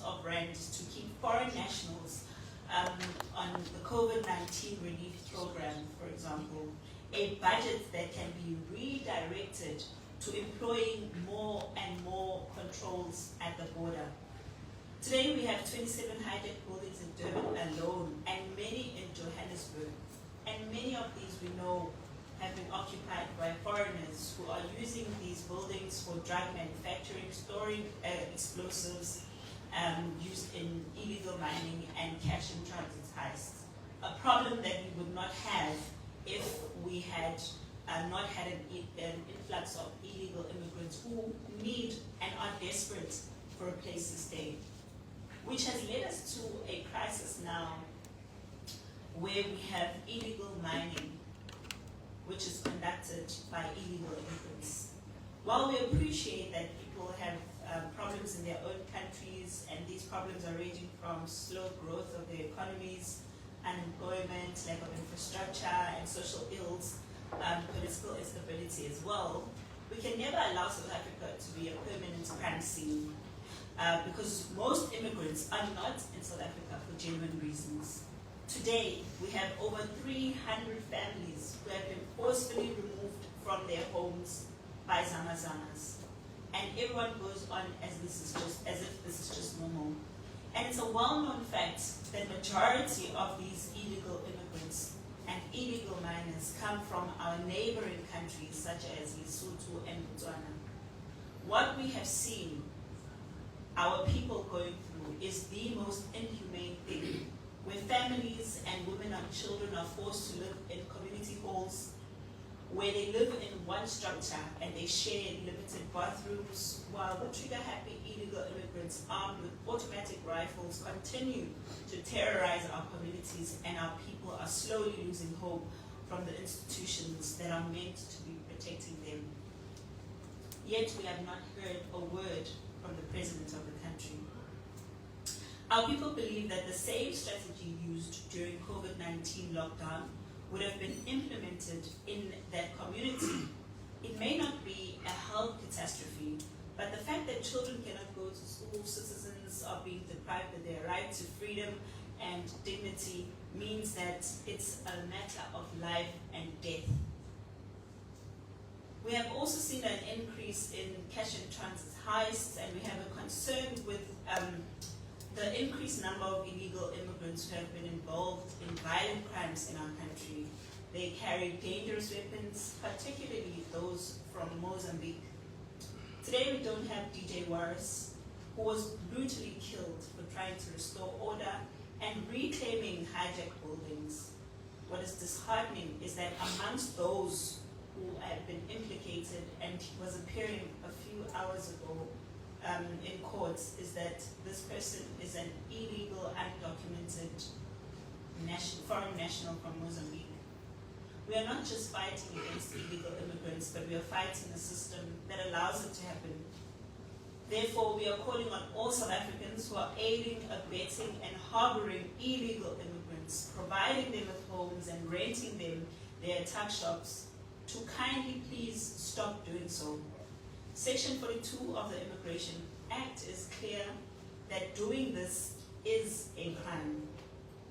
of rands to keep foreign nationals on the COVID-19 relief program, for example, a budget that can be redirected to employing more and more controls at the border. Today we have 27 high-tech buildings in Durban alone, and many in Johannesburg. And many of these we know have been occupied by foreigners who are using these buildings for drug manufacturing, storing explosives, used in illegal mining and cash in transit heists. A problem that we would not have if we had not had an influx of illegal immigrants who need and are desperate for a place to stay. Which has led us to a crisis now where we have illegal mining, which is conducted by illegal immigrants. While we appreciate that people have problems in their own countries, and these problems are ranging from slow growth of their economies, unemployment, lack of infrastructure, and social ills, political instability as well, we can never allow South Africa to be a permanent crime scene because most immigrants are not in South Africa for genuine reasons. Today, we have over 300 families who have been forcefully removed from their homes by Zamazamas. And everyone goes on as if this is just normal. And it's a well-known fact that majority of these illegal immigrants and illegal miners come from our neighboring countries such as Lesotho and Botswana. What we have seen our people going through is the most inhumane thing, where families and women and children are forced to live in community halls, where they live in one structure and they share limited bathrooms, while the trigger-happy illegal immigrants armed with automatic rifles continue to terrorize our communities, and our people are slowly losing hope from the institutions that are meant to be protecting them. Yet we have not heard a word from the president of the country. Our people believe that the same strategy used during COVID-19 lockdown would have been implemented in that community. It may not be a health catastrophe, but the fact that children cannot go to school, citizens are being deprived of their right to freedom and dignity, means that it's a matter of life and death. We have also seen an increase in cash in transit heists, and we have a concern with the increased number of illegal immigrants who have been involved in violent crimes in our country. They carry dangerous weapons, particularly those from Mozambique. Today we don't have DJ Waris, who was brutally killed for trying to restore order and reclaiming hijacked buildings. What is disheartening is that amongst those who have been implicated, and he was appearing a few hours ago in court, is that this person is an illegal, undocumented foreign national from Mozambique. We are not just fighting against illegal immigrants, but we are fighting a system that allows it to happen. Therefore, we are calling on all South Africans who are aiding, abetting, and harboring illegal immigrants, providing them with homes and renting them their tuck shops, to kindly please stop doing so. Section 42 of the Immigration Act is clear that doing this is a crime.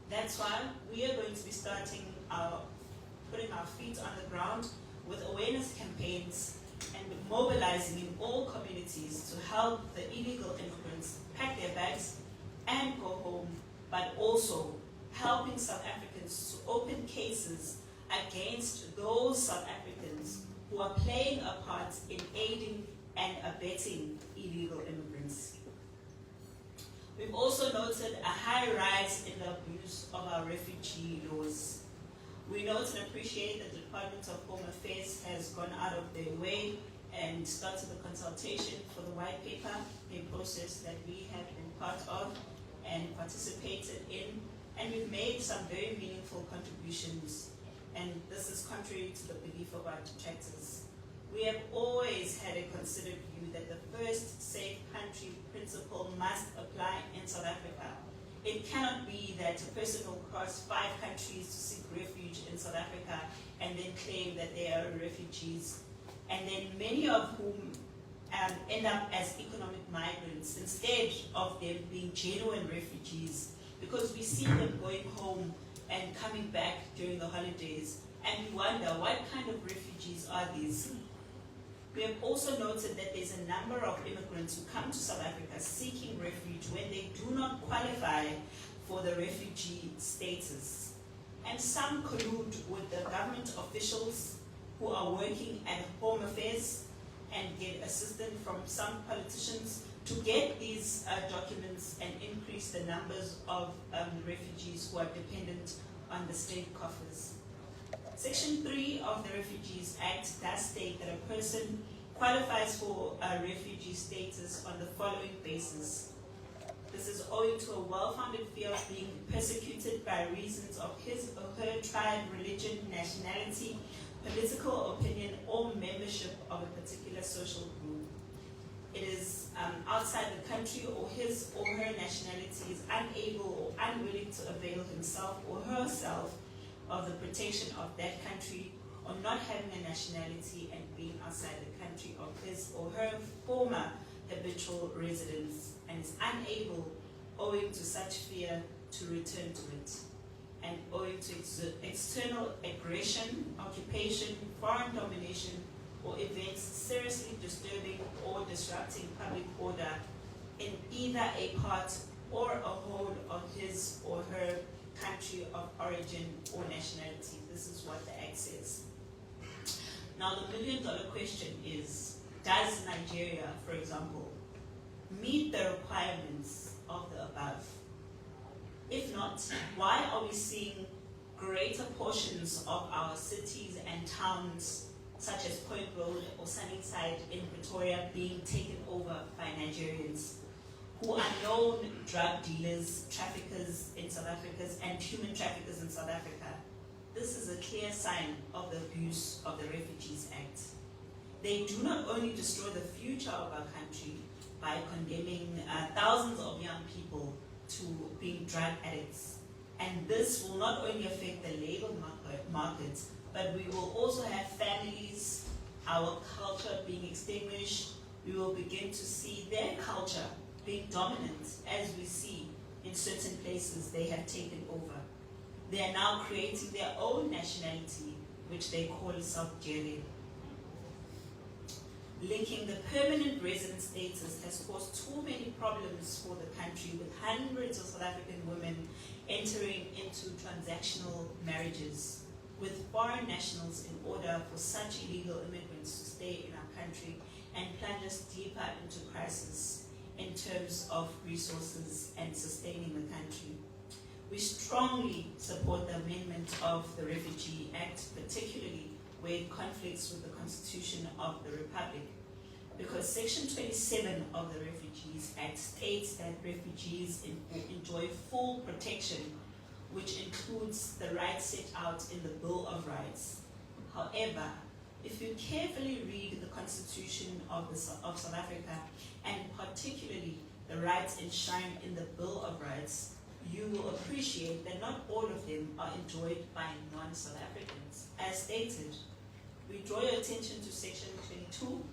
That's why we are going to be putting our feet on the ground with awareness campaigns and mobilizing in all communities to help the illegal immigrants pack their bags and go home, but also helping South Africans to open cases against those South Africans who are playing a part in aiding and abetting illegal immigrants. We've also noted a high rise in the abuse of our refugee laws. We note and appreciate that the Department of Home Affairs has gone out of their way and started the consultation for the white paper, a process that we have been part of and participated in, and we've made some very meaningful contributions. And this is contrary to the belief of our detractors. We have always had a considered view that the first safe country principle must apply in South Africa. It cannot be that a person will cross 5 countries to seek refuge in South Africa and then claim that they are refugees, and then many of whom end up as economic migrants instead of them being genuine refugees, because we see them going home and coming back during the holidays, and we wonder what kind of refugees are these. We have also noted that there's a number of immigrants who come to South Africa seeking refuge when they do not qualify for the refugee status. And some collude with the government officials who are working at Home Affairs and get assistance from some politicians to get these documents and increase the numbers of refugees who are dependent on the state coffers. Section 3 of the Refugees Act does state that a person qualifies for refugee status on the following basis. This is owing to a well-founded fear of being persecuted by reasons of his or her tribe, religion, nationality, political opinion, or membership of a particular social group. It is outside the country, or his or her nationality is unable or unwilling to avail himself or herself of the protection of that country, or not having a nationality and being outside the country of his or her former habitual residence, and is unable, owing to such fear, to return to it, and owing to external aggression, occupation, foreign domination, or events seriously disturbing or disrupting public order in either a part or a whole of his or her country of origin or nationality. This is what the Act says. Now the million-dollar question is, does Nigeria, for example, meet the requirements of the above? If not, why are we seeing greater portions of our cities and towns, such as Point Road or Sunnyside in Pretoria, being taken over by Nigerians who are known drug dealers, traffickers in South Africa, and human traffickers in South Africa? This is a clear sign of the abuse of the Refugees Act. They do not only destroy the future of our country by condemning thousands of young people to being drug addicts, and this will not only affect the labor market, but we will also have families, our culture being extinguished. We will begin to see their culture being dominant, as we see in certain places they have taken over. They are now creating their own nationality, which they call South-Jere. Linking the permanent resident status has caused too many problems for the country, with hundreds of South African women entering into transactional marriages with foreign nationals in order for such illegal immigrants to stay in our country and plunge us deeper into crisis in terms of resources and sustaining the country. We strongly support the amendment of the Refugee Act, particularly where it conflicts with the Constitution of the Republic, because Section 27 of the Refugees Act states that refugees enjoy full protection, which includes the rights set out in the Bill of Rights. However, if you carefully read the Constitution of South Africa, and particularly the rights enshrined in the Bill of Rights, you will appreciate that not all of them are enjoyed by non-South Africans. As stated, we draw your attention to Section 22,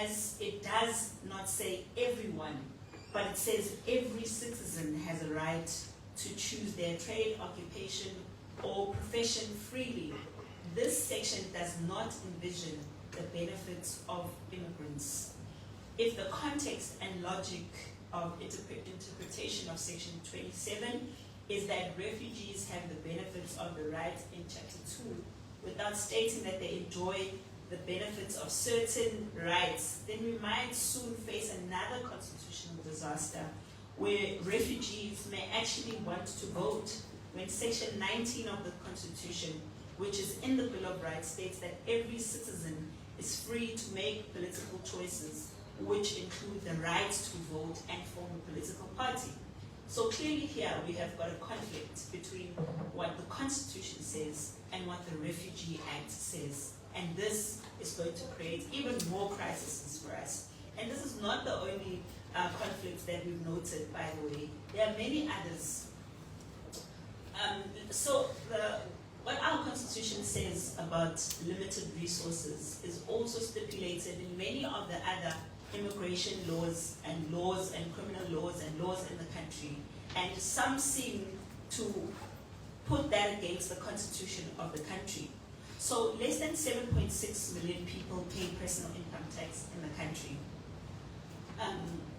as it does not say everyone, but it says every citizen has a right to choose their trade, occupation, or profession freely. This section does not envision the benefits of immigrants. If the context and logic of interpretation of Section 27 is that refugees have the benefits of the rights in Chapter 2, without stating that they enjoy the benefits of certain rights, then we might soon face another constitutional disaster where refugees may actually want to vote, when Section 19 of the Constitution, which is in the Bill of Rights, states that every citizen is free to make political choices, which include the right to vote and form a political party. So clearly here we have got a conflict between what the Constitution says and what the Refugee Act says. And this is going to create even more crises for us. And this is not the only conflicts that we've noted, by the way. There are many others. So What our constitution says about limited resources is also stipulated in many of the other immigration laws and criminal laws and laws in the country. And some seem to put that against the constitution of the country. So less than 7.6 million people pay personal income tax in the country.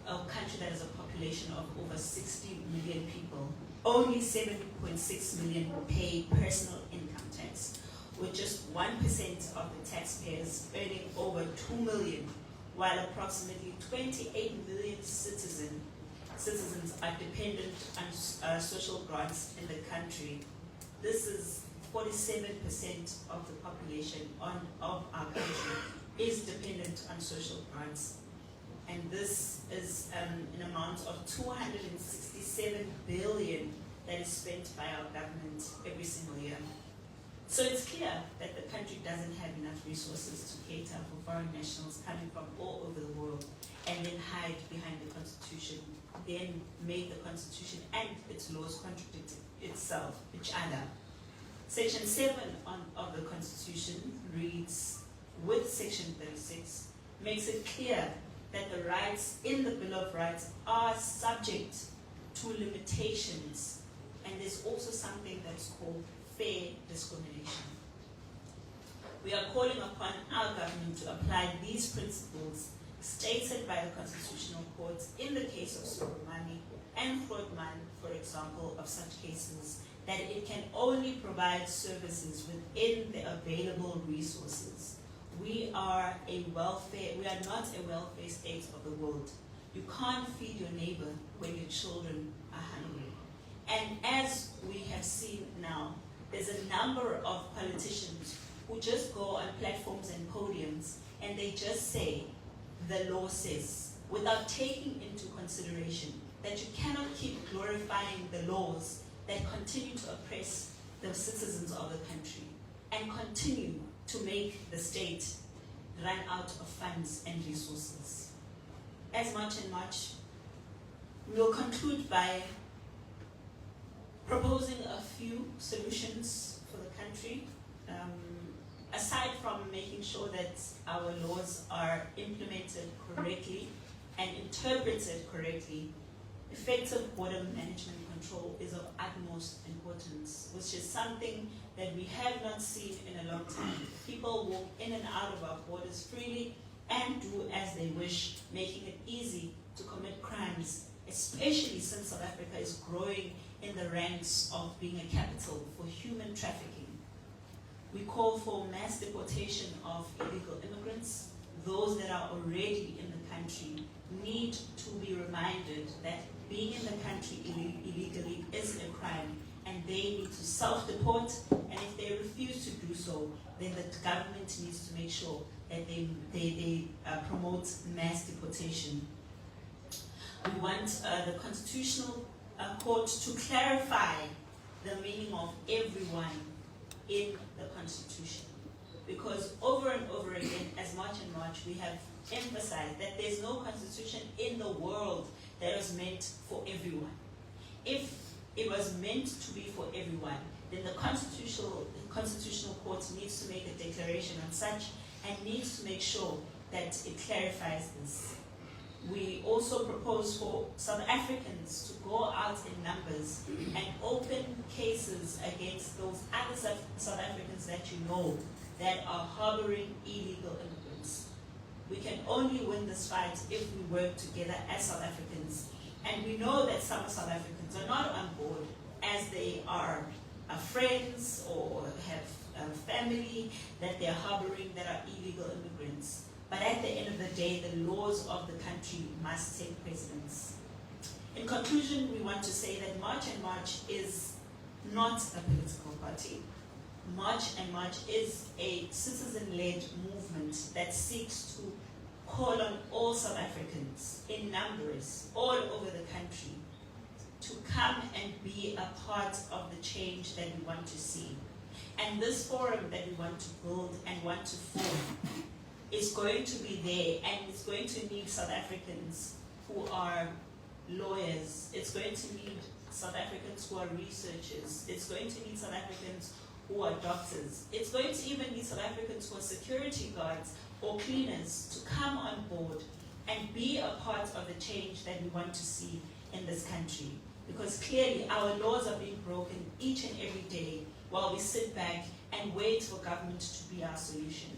A country that has a population of over 60 million people. Only 7.6 million pay personal income tax, with just 1% of the taxpayers earning over 2 million, while approximately 28 million citizens are dependent on social grants in the country. This is 47% of the population of our country is dependent on social grants. And this is an amount of 267 billion that is spent by our government every single year. So it's clear that the country doesn't have enough resources to cater for foreign nationals coming from all over the world and then hide behind the Constitution, then make the Constitution and its laws contradict each other. Section 7 of the Constitution reads, with Section 36, makes it clear that the rights in the Bill of Rights are subject to limitations, and there's also something that's called fair discrimination. We are calling upon our government to apply these principles stated by the Constitutional Court in the case of Soromani and Grootman, for example, of such cases, that it can only provide services within the available resources. We are not a welfare state of the world. You can't feed your neighbor when your children are hungry. And as we have seen now, there's a number of politicians who just go on platforms and podiums and they just say, the law says, without taking into consideration that you cannot keep glorifying the laws that continue to oppress the citizens of the country and continue to make the state run out of funds and resources. As much and much, we will conclude by proposing a few solutions for the country. Aside from making sure that our laws are implemented correctly and interpreted correctly, effective border management control is of utmost importance, which is something that we have not seen in a long time. People walk in and out of our borders freely and do as they wish, making it easy to commit crimes, especially since South Africa is growing in the ranks of being a capital for human trafficking. We call for mass deportation of illegal immigrants. Those that are already in the country need to be reminded that being in the country illegally is a crime, and they need to self-deport, and if they refuse to do so, then the government needs to make sure that they promote mass deportation. We want the Constitutional Court to clarify the meaning of everyone in the Constitution, because over and over again, as much and much, we have emphasized that there's no constitution in the world that was meant for everyone. If it was meant to be for everyone, then the Constitutional Court needs to make a declaration on such and needs to make sure that it clarifies this. We also propose for South Africans to go out in numbers and open cases against those other South Africans that you know that are harboring illegal immigrants. We can only win this fight if we work together as South Africans. And we know that some South Africans are not on board, as they are friends or have family that they're harboring that are illegal immigrants. But at the end of the day, the laws of the country must take precedence. In conclusion, we want to say that March and March is not a political party. March and March is a citizen-led movement that seeks to call on all South Africans in numbers all over the country to come and be a part of the change that we want to see. And this forum that we want to build and want to form is going to be there, and it's going to need South Africans who are lawyers. It's going to need South Africans who are researchers. It's going to need South Africans who are doctors. It's going to even need South Africans who are security guards or cleaners to come on board and be a part of the change that we want to see in this country. Because clearly our laws are being broken each and every day while we sit back and wait for government to be our solution.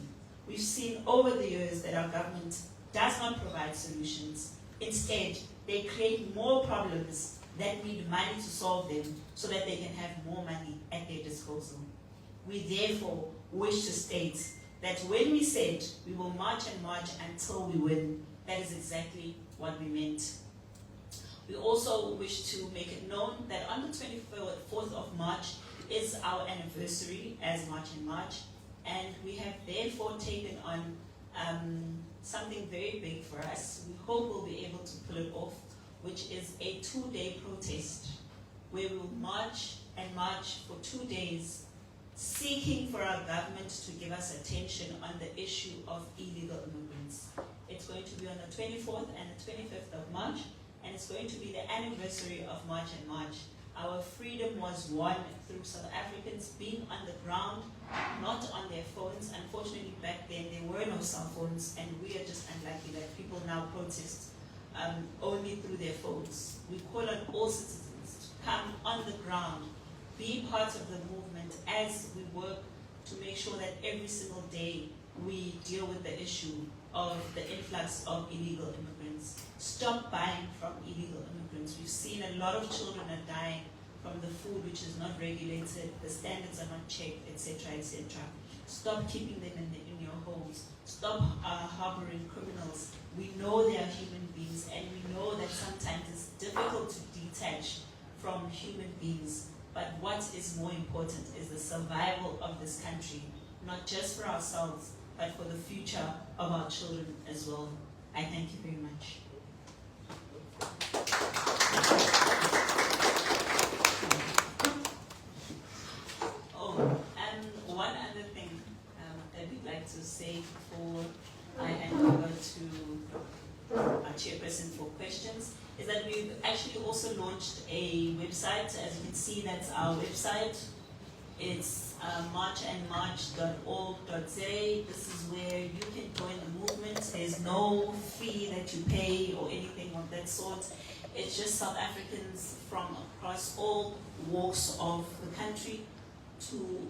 We've seen over the years that our government does not provide solutions. Instead, they create more problems that need money to solve them so that they can have more money at their disposal. We therefore wish to state that when we said we will march and march until we win, that is exactly what we meant. We also wish to make it known that on the 24th of March is our anniversary as March and March, and we have therefore taken on something very big for us. We hope we'll be able to pull it off, which is a 2-day protest where we'll march and march for 2 days, seeking for our government to give us attention on the issue of illegal immigrants. It's going to be on the 24th and the 25th of March, and it's going to be the anniversary of March and March. Our freedom was won through South Africans being on the ground, not on their phones. Unfortunately, back then there were no cell phones, and we are just unlucky that people now protest only through their phones. We call on all citizens to come on the ground, be part of the movement as we work to make sure that every single day we deal with the issue of the influx of illegal immigrants. Stop buying from illegal immigrants. We've seen a lot of children are dying from the food which is not regulated, the standards are not checked, etc., etc. Stop keeping them in your homes. Stop harboring criminals. We know they are human beings, and we know that sometimes it's difficult to detach from human beings. But what is more important is the survival of this country, not just for ourselves, but for the future of our children as well. I thank you very much. Oh, and one other thing that we'd like to say before I hand over to our chairperson for questions is that we've actually also launched a website. As you can see, that's our website. It's marchandmarch.org.za. This is where you can join the movement. There's no fee that you pay or anything of that sort. It's just South Africans from across all walks of the country to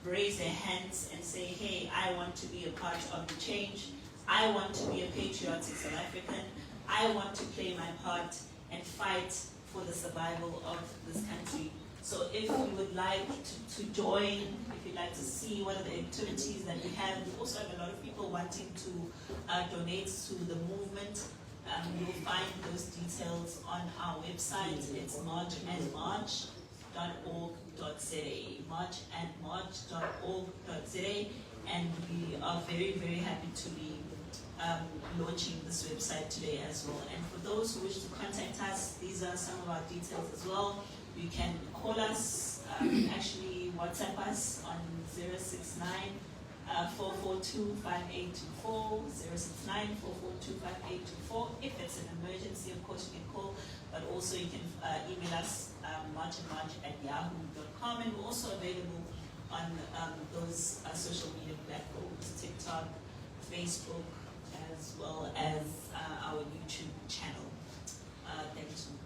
raise their hands and say, hey, I want to be a part of the change. I want to be a patriotic South African. I want to play my part and fight for the survival of this country. So if you would like to join, if you'd like to see what are the activities that we have, we also have a lot of people wanting to donate to the movement. You'll find those details on our website. It's marchandmarch.org.za, marchandmarch.org.za, and we are very, very happy to be launching this website today as well. And for those who wish to contact us, these are some of our details as well. You can call us, actually WhatsApp us on 069 442 5824, 069 442 5824. If it's an emergency, of course, you can call, but also you can email us marchandmarch@yahoo.com, and we're also available on those social media platforms, TikTok, Facebook, as well as our YouTube channel. Thank you so much.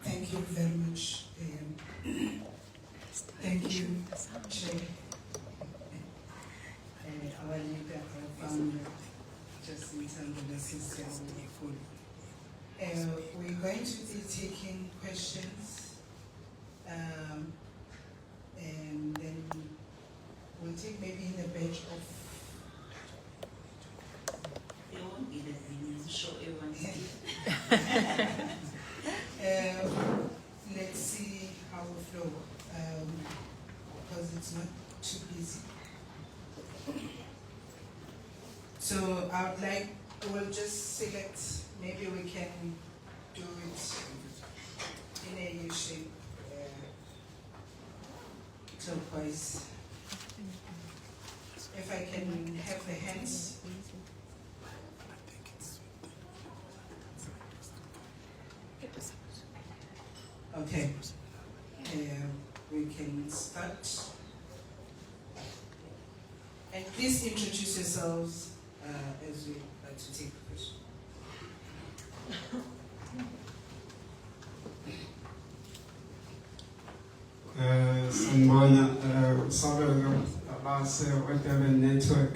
Thank you very much. Thank you, Chair. Our leader, our founder, UJacinta Ngobese. We're going to be taking questions, and then we'll take maybe in a batch of. There won't be that many, I'm sure everyone's let's see how we flow, because it's not too busy. So I would like, we'll just select, maybe we can do it in a U shape, clockwise. If I can have the hands. Okay. we can start. And please introduce yourselves as we like to take the question. Sanibona sabelo abase whatever network.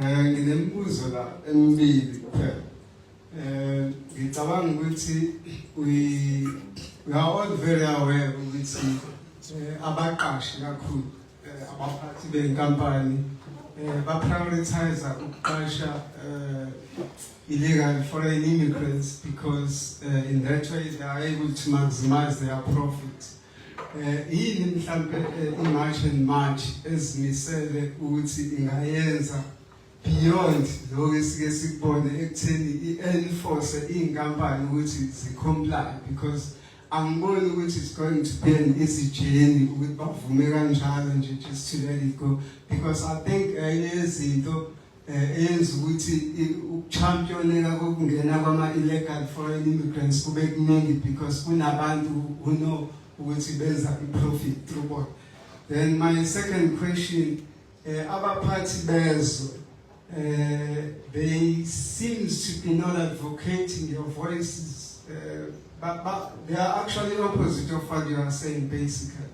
Nginembuzo la emibili kuphela. Ngicabanga ukuthi we are all very aware ukuthi abaqashi kakhulu abaphathi benkampani ba prioritize ukuqasha illegal foreign immigrants because in that way they are able to maximize their profit. Yini mhlambe iMarch and March ezimisele ukuthi ingayenza beyond lokho esike sikubone ekutheni i-enforce iy'nkampani ukuthi zi-comply, because angiboni ukuthi it's going to be an easy journey ukuthi bavume kanjalo nje just to let it go, because I think enye yezinto eyenza ukuthi ukuchampioneka kokungena kwama-illegal foreign immigrants kube kuningi because kunabantu who know ukuthi benza i-profit through what. Then my second question, abaphathi bezwe, they seems to be not advocating your voices, but they are actually opposite of what you are saying basically.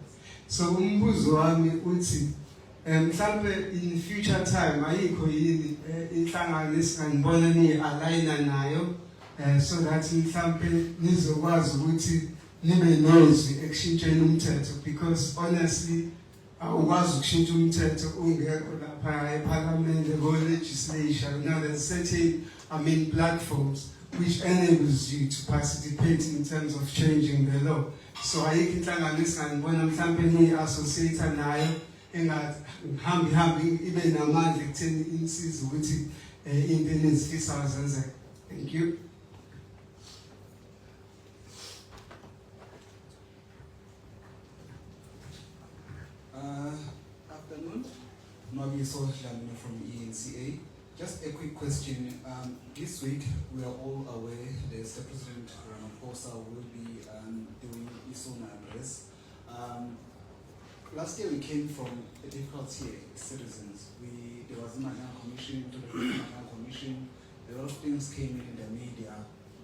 So umbuzo wami uthi mhlambe in future time ayikho yini inhlangano esingibona ni-aligna nayo so that mhlambe nizokwazi ukuthi nibe nezwi ekushintsheni umthetho, because honestly awukwazi ukushintsha umthetho ungekho lapha eParliament legislature. Now there's certain platforms which enables you to participate in terms of changing the law. So ayikho inhlangano esingibona mhlambe ni-associate nayo engahambi ibe namandla ekutheni insiza ukuthi into enezifisayo zenzeke. Thank you. Afternoon, Ngobese from ENCA. Just a quick question. This week we are all aware that the President Ramaphosa will be doing his own address. Last year we came from a difficult year, citizens. There was a Magang Commission, to the Magang Commission. A lot of things came in the media,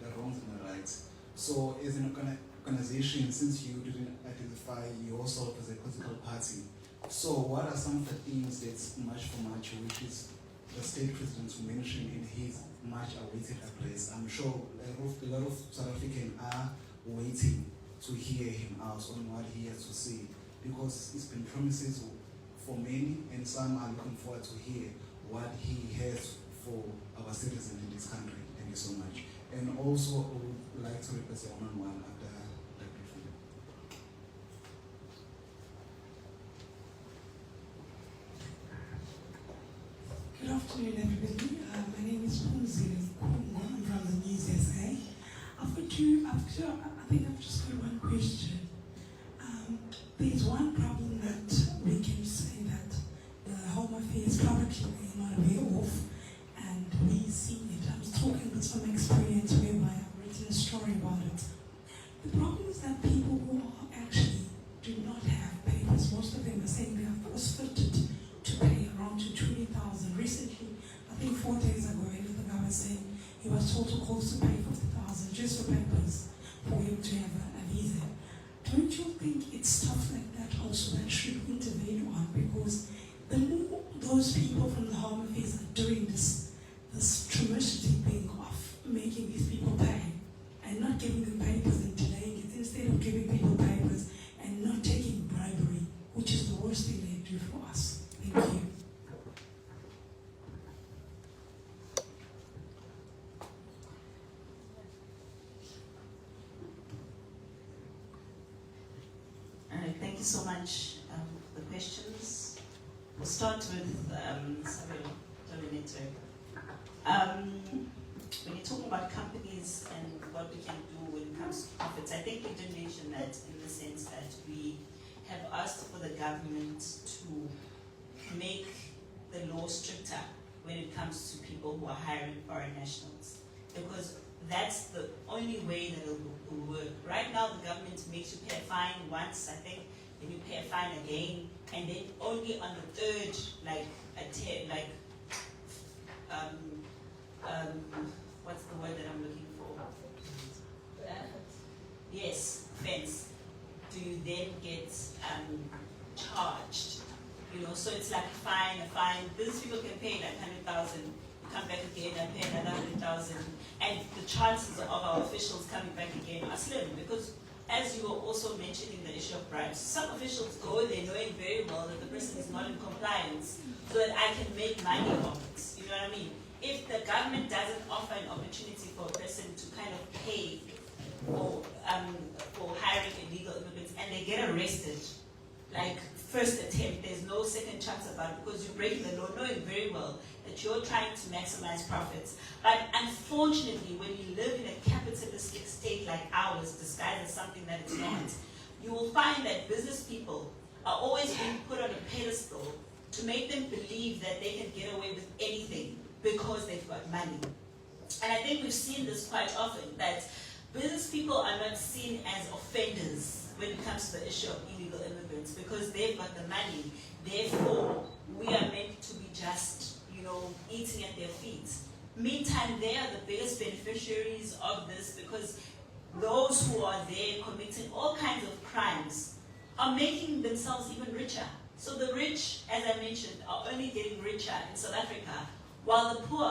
the wrongs and the rights. So as an organization, since you didn't identify yourself as a political party, so what are some of the things that's much for much, which is the state president mentioned in his much awaited address? I'm sure a lot of South Africans are waiting to hear him out on what he has to say, because it's been promises for many, and some are looking forward to hear what he has for our citizens in this country. Thank you so much. And also, I would like to request a one-on-one after that briefing. Good afternoon, everybody. My name is Punzi. I'm from the News SA. I think I've just got one question. There's one problem that we can say that the Home Affairs publicly is not aware of, and we see it. I'm talking with some experience whereby I've written a story about it. The problem is that people who actually do not have papers, most of them are saying they are force-fitted to pay around to 20,000. Recently, I think 4 days ago, the guy was saying he was told to close to pay 50,000 just for papers for him to have a visa. Don't you think it's stuff like that also that should intervene on? Because the more those people from the Home Affairs are doing this tremendity thing of making these people pay and not giving them papers and delaying it, instead of giving people papers and not taking bribery, which is the worst thing they do for us. Thank you. Thank you so much for the questions. We'll start with Sabelo Dominator. When you're talking about companies and what we can do when it comes to profits, I think you did mention that in the sense that we have asked for the government to make the law stricter when it comes to people who are hiring foreign nationals, because that's the only only way that it will work. Right now, the government makes you pay a fine once, I think, then you pay a fine again, and then only on the third, what's the word that I'm looking for? Yes, offense. Do you then get charged? You know, so it's like a fine. Business people can pay like 100,000, come back again and pay another 100,000, and the chances of our officials coming back again are slim because, as you were also mentioning the issue of bribes, some officials go there knowing very well that the person is not in compliance, so that I can make money off it. You know what I mean? If the government doesn't offer an opportunity for a person to kind of pay for hiring illegal immigrants and they get arrested, like first attempt, there's no second chance about it because you're breaking the law, knowing very well that you're trying to maximize profits. But unfortunately, when you live in a capitalistic state like ours, disguised as something that it's not, you will find that business people are always being put on a pedestal to make them believe that they can get away with anything because they've got money. And I think we've seen this quite often, that business people are not seen as offenders when it comes to the issue of illegal immigrants because they've got the money. Therefore, we are meant to be just, eating at their feet. Meantime, they are the biggest beneficiaries of this because those who are there committing all kinds of crimes are making themselves even richer. So the rich, as I mentioned, are only getting richer in South Africa, while the poor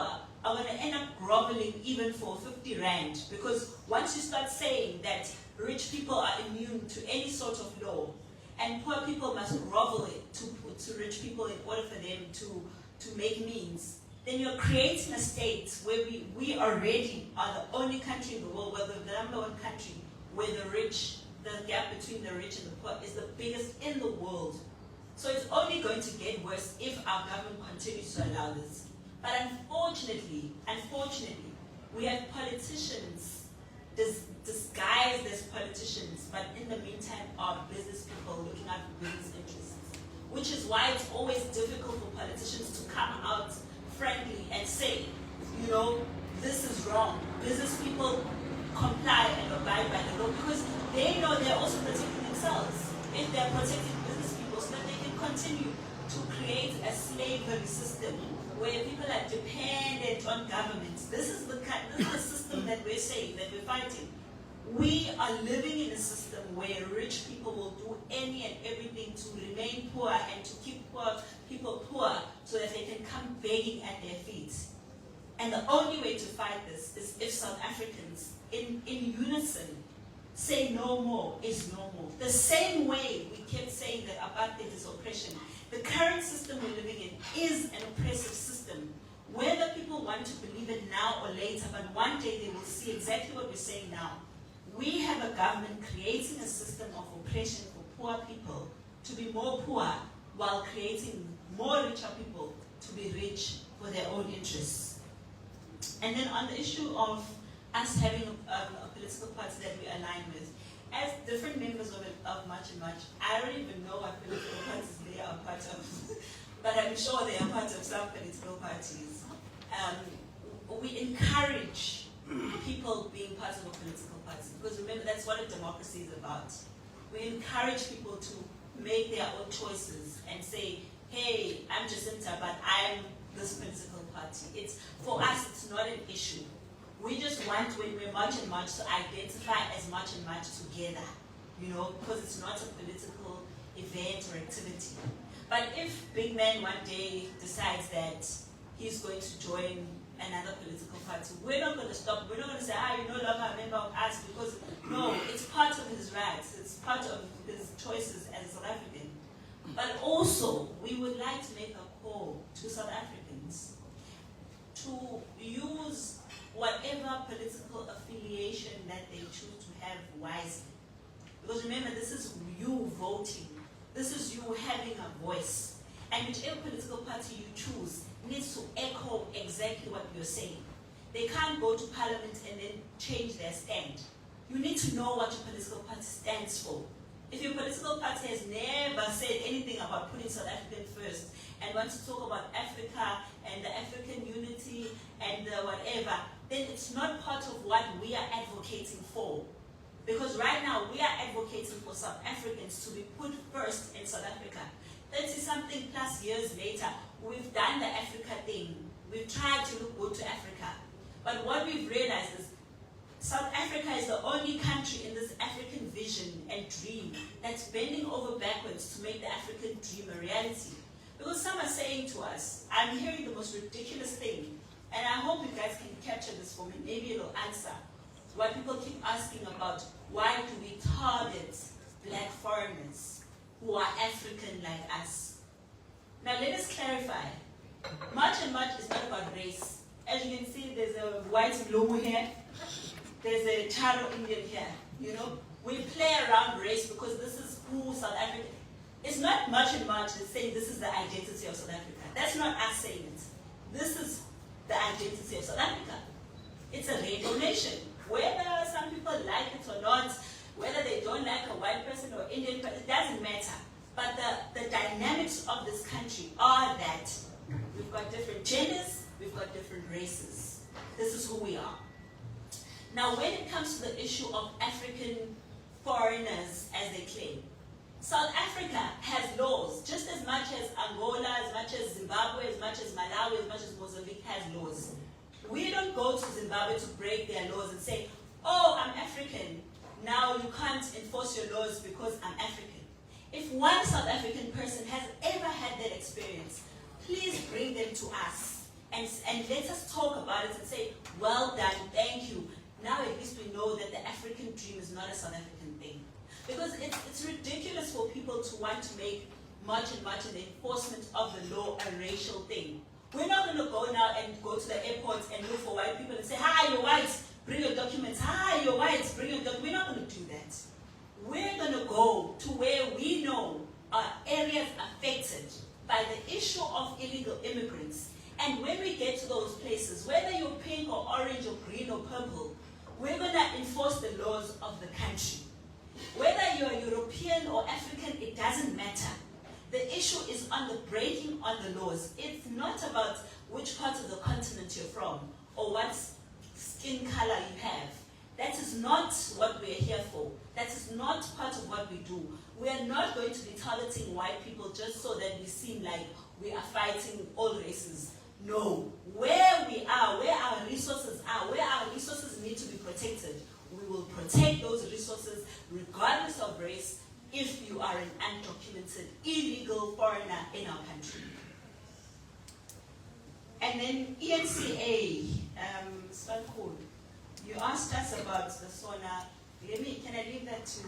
are going to end up groveling even for 50 rand, because once you start saying that rich people are immune to any sort of law, and poor people must grovel it to rich people in order for them to make means, then you're creating a state where we already are the only country in the world, we're the number one country, where the gap between the rich and the poor is the biggest in the world. So it's only going to get worse if our government continues to allow this. But unfortunately, we have politicians disguised as politicians, but in the meantime are business people looking out for business interests. Which is why it's always difficult for politicians to come out frankly and say, this is wrong. Business people comply and abide by the law because they know they're also protecting themselves. If they're protecting business people so that they can continue to create a slavery system where people are dependent on governments. This is the system that we're saying, that we're fighting. We are living in a system where rich people will do any and everything to remain poor and to keep poor people poor so that they can come begging at their feet. And the only way to fight this is if South Africans, in unison, say no more is no more. The same way we kept saying that apartheid is oppression. The current system we're living in is an oppressive system. Whether people want to believe it now or later, but one day they will see exactly what we're saying now. We have a government creating a system of oppression for poor people to be more poor while creating more richer people to be rich for their own interests. And then on the issue of us having a political party that we align with, as different members of March and March, I don't even know what political parties they are part of, but I'm sure they are part of some political parties. We encourage people being part of a political party, because remember, that's what a democracy is about. We encourage people to make their own choices and say, hey, I'm uJacinta, but I'm this political party. For us, it's not an issue. We just want, when we're March and March, to identify as March and March together, because it's not a political event or activity. But if Big Man one day decides that he's going to join another political party, we're not going to stop. We're not going to say, you're no longer a member of us, because no, it's part of his rights. It's part of his choices as a South African. But also, we would like to make a call to South Africans to use whatever political affiliation that they choose to have wisely. Because remember, this is you voting. This is you having a voice. And whichever political party you choose needs to echo exactly what you're saying. They can't go to parliament and then change their stand. You need to know what your political party stands for. If your political party has never said anything about putting South African first and wants to talk about Africa and the African unity and whatever, then it's not part of what we are advocating for. Because right now, we are advocating for South Africans to be put first in South Africa. 30-something plus years later, we've done the Africa thing. We've tried to look good to Africa. But what we've realized is South Africa is the only country in this African vision and dream that's bending over backwards to make the African dream a reality. Because some are saying to us, I'm hearing the most ridiculous thing, and I hope you guys can capture this for me, maybe it'll answer. What people keep asking about, why do we target black foreigners who are African like us? Now let us clarify. March and March is not about race. As you can see, there's a white Mlumu here, there's a Charo Indian here. You know, we play around race because this is who South Africa. It's not March and March that's saying this is the identity of South Africa. That's not us saying it. This is the identity of South Africa. It's a rainbow nation. Whether some people like it or not, whether they don't like a white person or Indian person, it doesn't matter. But the dynamics of this country are that we've got different genders, we've got different races. This is who we are. Now, when it comes to the issue of African foreigners, as they claim, South Africa has laws, just as much as Angola, as much as Zimbabwe, as much as Malawi, as much as Mozambique has laws. We don't go to Zimbabwe to break their laws and say, oh, I'm African, now you can't enforce your laws because I'm African. If one South African person has ever had that experience, please bring them to us and let us talk about it and say, well done, thank you. Now at least we know that the African dream is not a South African thing. Because it's ridiculous for people to want to make March and March and the enforcement of the law a racial thing. We're not going to go now and go to the airports and look for white people and say, hi, you're white, bring your documents. Hi, you're white, bring your documents. We're not going to do that. We're going to go to where we know are areas affected by the issue of illegal immigrants. And when we get to those places, whether you're pink or orange or green or purple, we're going to enforce the laws of the country. Whether you're European or African, it doesn't matter. The issue is on the breaking on the laws. It's not about which part of the continent you're from or what skin color you have. That is not what we're here for. That is not part of what we do. We are not going to be targeting white people just so that we seem like we are fighting all races. No. Where we are, where our resources are, where our resources need to be protected, we will protect those resources regardless of race if you are an undocumented, illegal foreigner in our country. And then ENCA, Svalcool, you asked us about the SONA. Can I leave that to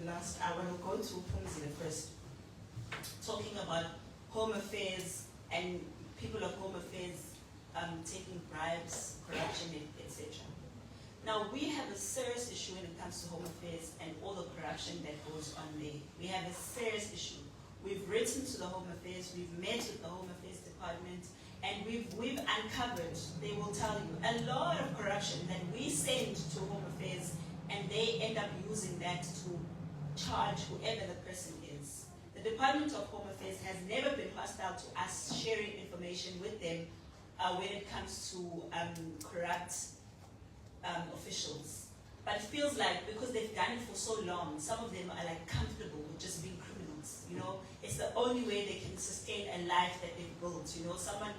the last hour? We'll go to Pumzile first. Talking about home affairs and people of home affairs taking bribes, corruption, etc. Now, we have a serious issue when it comes to home affairs and all the corruption that goes on there. We have a serious issue. We've written to the home affairs, we've met with the home affairs department, and we've uncovered, they will tell you, a lot of corruption that we send to home affairs, and they end up using that to charge whoever the person is. The Department of Home Affairs has never been hostile to us sharing information with them when it comes to corrupt officials. But it feels like because they've done it for so long, some of them are like comfortable with just being criminals. You know, it's the only way they can sustain a life that they've built. You know, someone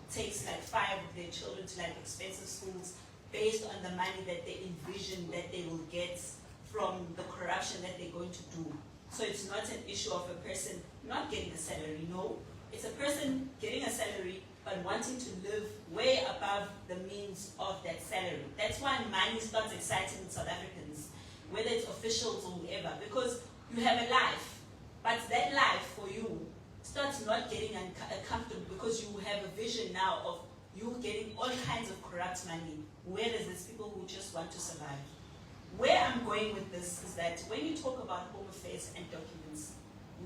takes like 5 of their children to like expensive schools based on the money that they envision that they will get from the corruption that they're going to do. So it's not an issue of a person not getting a salary, no. It's a person getting a salary but wanting to live way above the means of that salary. That's why money starts exciting South Africans, whether it's officials or whoever, because you have a life, but that life for you starts not getting uncomfortable because you have a vision now of you getting all kinds of corrupt money, whereas there's people who just want to survive. Where I'm going with this is that when you talk about home affairs and documents,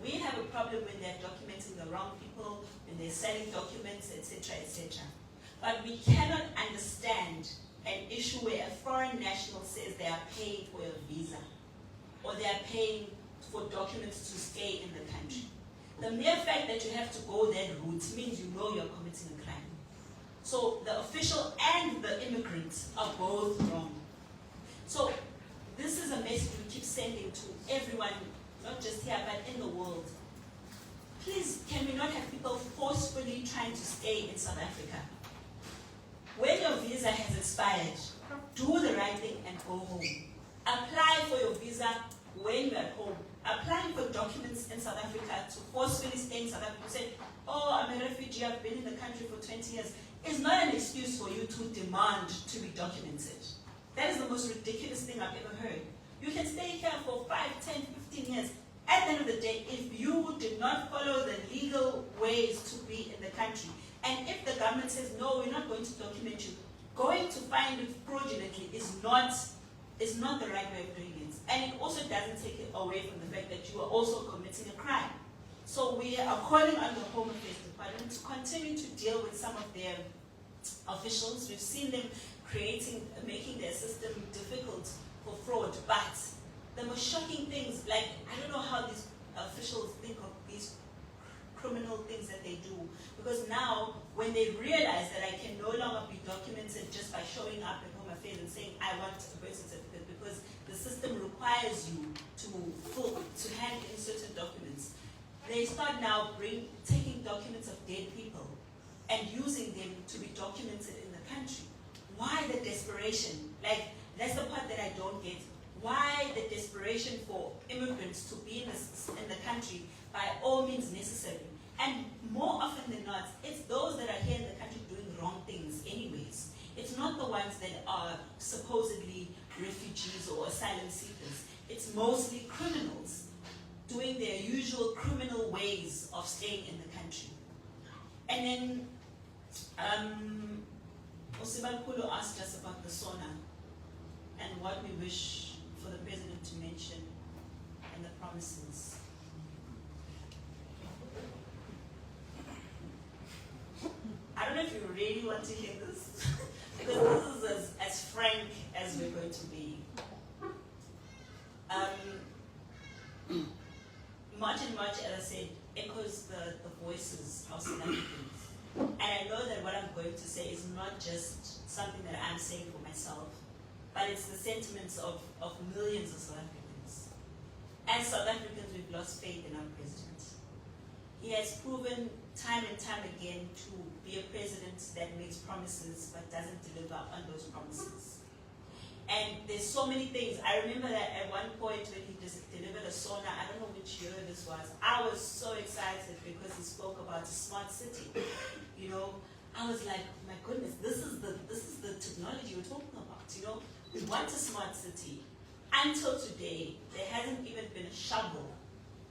we have a problem when they're documenting the wrong people, when they're selling documents, etc., etc. But we cannot understand an issue where a foreign national says they are paying for a visa or they are paying for documents to stay in the country. The mere fact that you have to go that route means you know you're committing a crime. So the official and the immigrant are both wrong. So this is a message we keep sending to everyone, not just here, but in the world. Please, can we not have people forcefully trying to stay in South Africa? When your visa has expired, do the right thing and go home. Apply for your visa when you're at home. Applying for documents in South Africa to forcefully stay in South Africa. Say, oh, I'm a refugee, I've been in the country for 20 years. It's not an excuse for you to demand to be documented. That is the most ridiculous thing I've ever heard. You can stay here for 5, 10, 15 years. At the end of the day, if you did not follow the legal ways to be in the country, and if the government says, no, we're not going to document you, going to find it fraudulently is not the right way of doing it. And it also doesn't take it away from the fact that you are also committing a crime. So we are calling on the Home Affairs Department to continue to deal with some of their officials. We've seen them making their system difficult for fraud. But the most shocking things, like, I don't know how these officials think of these criminal things that they do. Because now, when they realize that I can no longer be documented just by showing up at Home Affairs and saying, I want a birth certificate, because the system requires you to hand in certain documents, they start now taking documents of dead people and using them to be documented in the country. Why the desperation? Like, that's the part that I don't get. Why the desperation for immigrants to be in the country by all means necessary? And more often than not, it's those that are here in the country doing wrong things anyways. It's not the ones that are supposedly refugees or asylum seekers. It's mostly criminals doing their usual criminal ways of staying in the country. And then, Osibankulu asked us about the SONA and what we wish for the President to mention and the promises. I don't know if you really want to hear this, because this is as frank as we're going to be. March and March, as I said, echoes the voices of South Africans. And I know that what I'm going to say is not just something that I'm saying for myself, but it's the sentiments of millions of South Africans. As South Africans, we've lost faith in our president. He has proven time and time again to be a president that makes promises but doesn't deliver on those promises. And there's so many things. I remember that at one point when he just delivered a SONA, I don't know which year this was, I was so excited because he spoke about a smart city. You know, I was like, my goodness, this is the technology we're talking about. You know, we want a smart city. Until today, there hasn't even been a shovel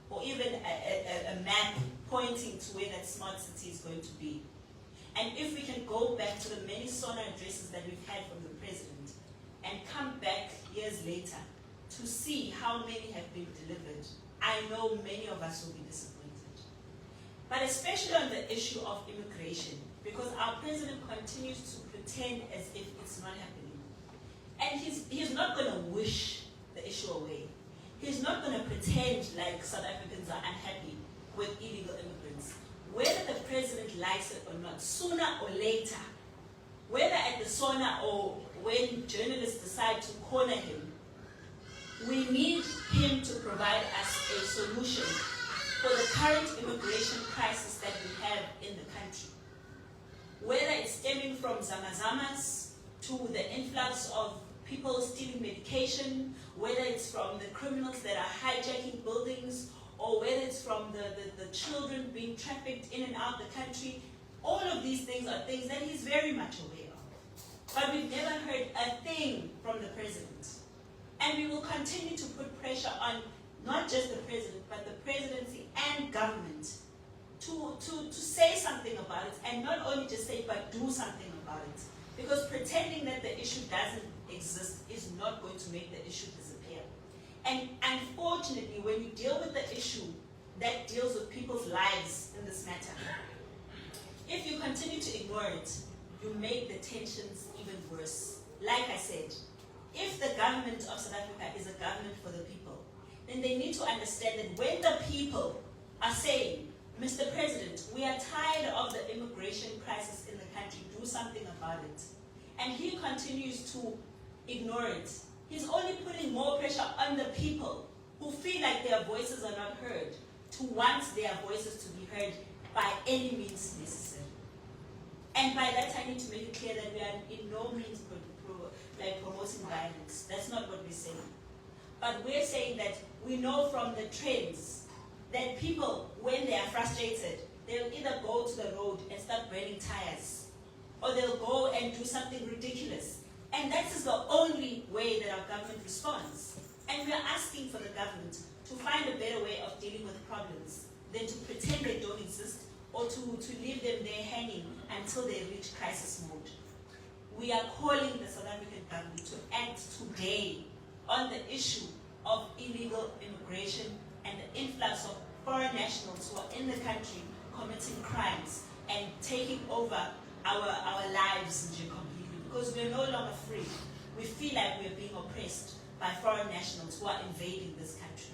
or even a map pointing to where that smart city is going to be. And if we can go back to the many SONA addresses that we've had from the president and come back years later to see how many have been delivered, I know many of us will be disappointed. But especially on the issue of immigration, because our president continues to pretend as if it's not happening. And he's not going to wish the issue away. He's not going to pretend like South Africans are unhappy with illegal immigrants. Whether the president likes it or not, sooner or later, whether at the SONA or when journalists decide to corner him, we need him to provide us a solution for the current immigration crisis that we have in the country. Whether it's stemming from zamazamas to the influx of people stealing medication, whether it's from the criminals that are hijacking buildings, or whether it's from the children being trafficked in and out the country, all of these things are things that he's very much aware of. But we've never heard a thing from the president. And we will continue to put pressure on not just the president, but the presidency and government to say something about it, and not only just say it, but do something about it. Because pretending that the issue doesn't exist is not going to make the issue disappear. And unfortunately, when you deal with the issue that deals with people's lives in this matter, if you continue to ignore it, you make the tensions even worse. Like I said, if the government of South Africa is a government for the people, then they need to understand that when the people are saying, Mr. President, we are tired of the immigration crisis in the country. Do something about it. And he continues to ignore it. He's only putting more pressure on the people who feel like their voices are not heard, to want their voices to be heard by any means necessary. And by that, I need to make it clear that we are in no means promoting violence. That's not what we're saying. But we're saying that we know from the trends that people, when they are frustrated, they'll either go to the road and start burning tires, or they'll go and do something ridiculous. And that is the only way that our government responds. And we are asking for the government to find a better way of dealing with problems than to pretend they don't exist, or to leave them there hanging until they reach crisis mode. We are calling the South African government to act today on the issue of illegal immigration and the influx of foreign nationals who are in the country committing crimes and taking over our lives completely, because we're no longer free. We feel like we're being oppressed by foreign nationals who are invading this country.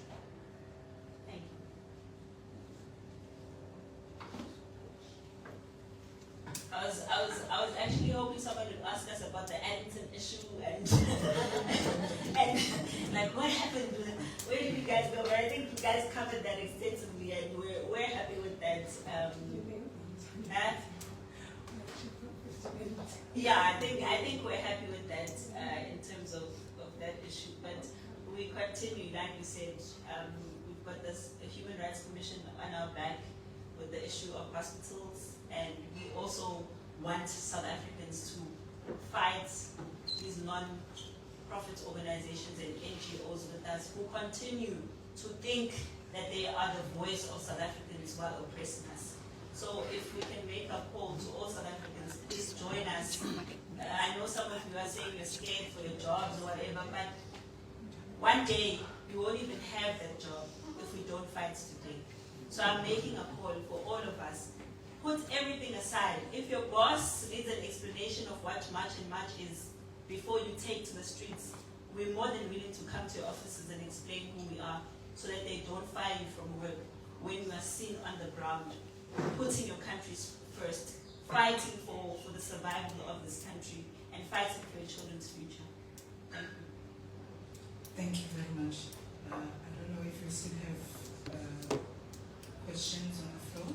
Thank you. I was actually hoping somebody would ask us about the Addington issue and and like what happened, where did you guys go? But I think you guys covered that extensively, and we're happy with that. Yeah, I think we're happy with that in terms of that issue. But we continue, like you said, we've got this Human Rights Commission on our back with the issue of hospitals, and we also want South Africans to fight these non-profit organizations and NGOs with us who continue to think that they are the voice of South Africans while oppressing us. So if we can make a call to all South Africans, please join us. I know some of you are saying you're scared for your jobs or whatever, but one day you won't even have that job if we don't fight today. So I'm making a call for all of us. Put everything aside. If your boss needs an explanation of what March and March is before you take to the streets, we're more than willing to come to your offices and explain who we are so that they don't fire you from work when you are seen on the ground, putting your countries first, fighting for the survival of this country and fighting for your children's future. Thank you. Thank you very much. I don't know if you still have questions on the floor.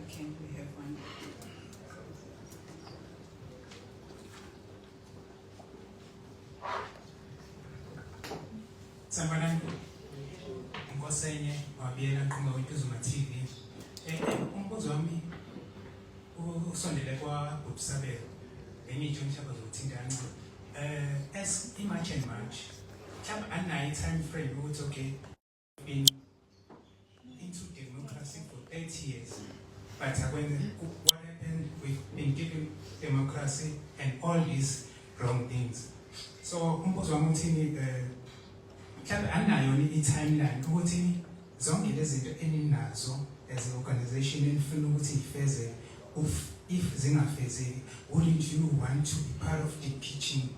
Okay, we have one. Sanibonani, Ngobese wabiyela qhuma kwiPhuzuma TV. Umbuzo wami usondele kwa Ibishubile ngenitsho umhlaba zokuthintana. As iMarch and March, mhlawumbe anayo time frame ukuthi okay, been into democracy for 30 years. But when what happened, we've been given democracy and all these wrong things. So umbuzo wami uthini mhlawumbe anayo i-timeline ukuthi zonke lezi zinto eninazo as an organization enifuna ukuthi ifeze, if zingafezeki, wouldn't you want to be part of the pitching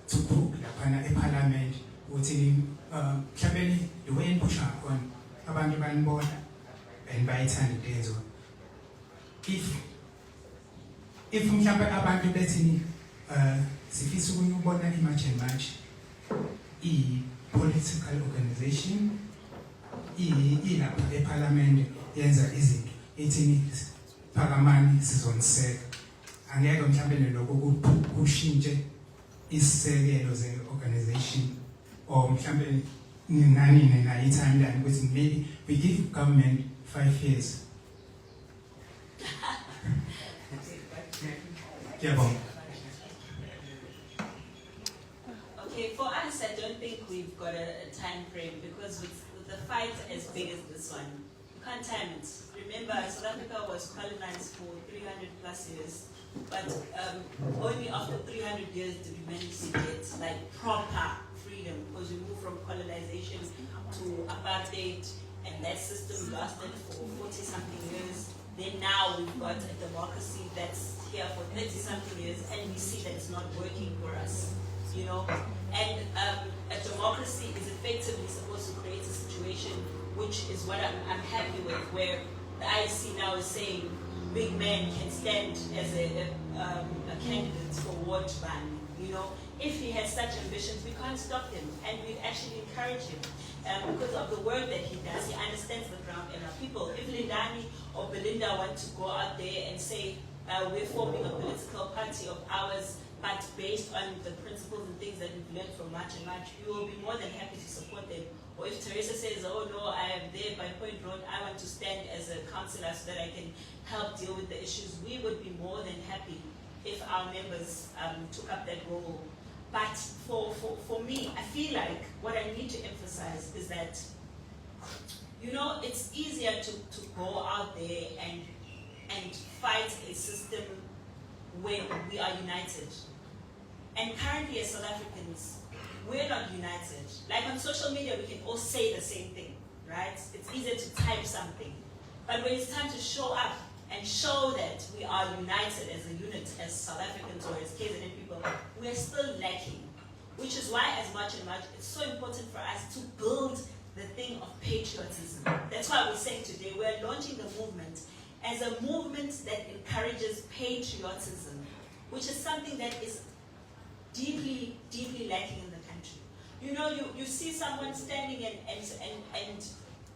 to group laphana eParliament ukuthi mhlawumbe the way enipusha ngakhona abantu banibona and bayithanda into enziwa. If mhlawumbe abantu bethi sifisa ukubona iMarch and March i-political organization ilapha eParliament yenza izinto ethini phakamani sizoniseka, angeke mhlawumbe lokho kushintshe isisekelo ze-organization, or mhlawumbe nani nayo i-timeline ukuthi maybe we give government 5 years. Okay, for us, I don't think we've got a time frame, because with the fight as big as this one, you can't time it. Remember, South Africa was colonized for 300 plus years, but only after 300 years did we manage to get like proper freedom, because we moved from colonization to apartheid, and that system lasted for 40-something years. Then now we've got a democracy that's here for 30-something years, and we see that it's not working for us. you know. And a democracy is effectively supposed to create a situation, which is what I'm happy with, where the IEC now is saying big men can stand as a candidate for ward ban, you know. If he has such ambitions, we can't stop him, and we actually encourage him because of the work that he does. He understands the ground and our people. If Lindani or Belinda want to go out there and say, we're forming a political party of ours, but based on the principles and things that we've learned from March and March, we will be more than happy to support them. Or if Teresa says, oh no, I am there by Point Road, I want to stand as a councillor so that I can help deal with the issues, we would be more than happy if our members took up that role. But for me, I feel like what I need to emphasize is that, you know, it's easier to go out there and fight a system when we are united. And currently as South Africans, we're not united. Like on social media, we can all say the same thing, right? It's easier to type something. But when it's time to show up and show that we are united as a unit, as South Africans or as KZN people, we are still lacking. Which is why, as March and March, it's so important for us to build the thing of patriotism. That's why we're saying today, we're launching the movement as a movement that encourages patriotism, which is something that is deeply, deeply lacking in the country. You know, you see someone standing and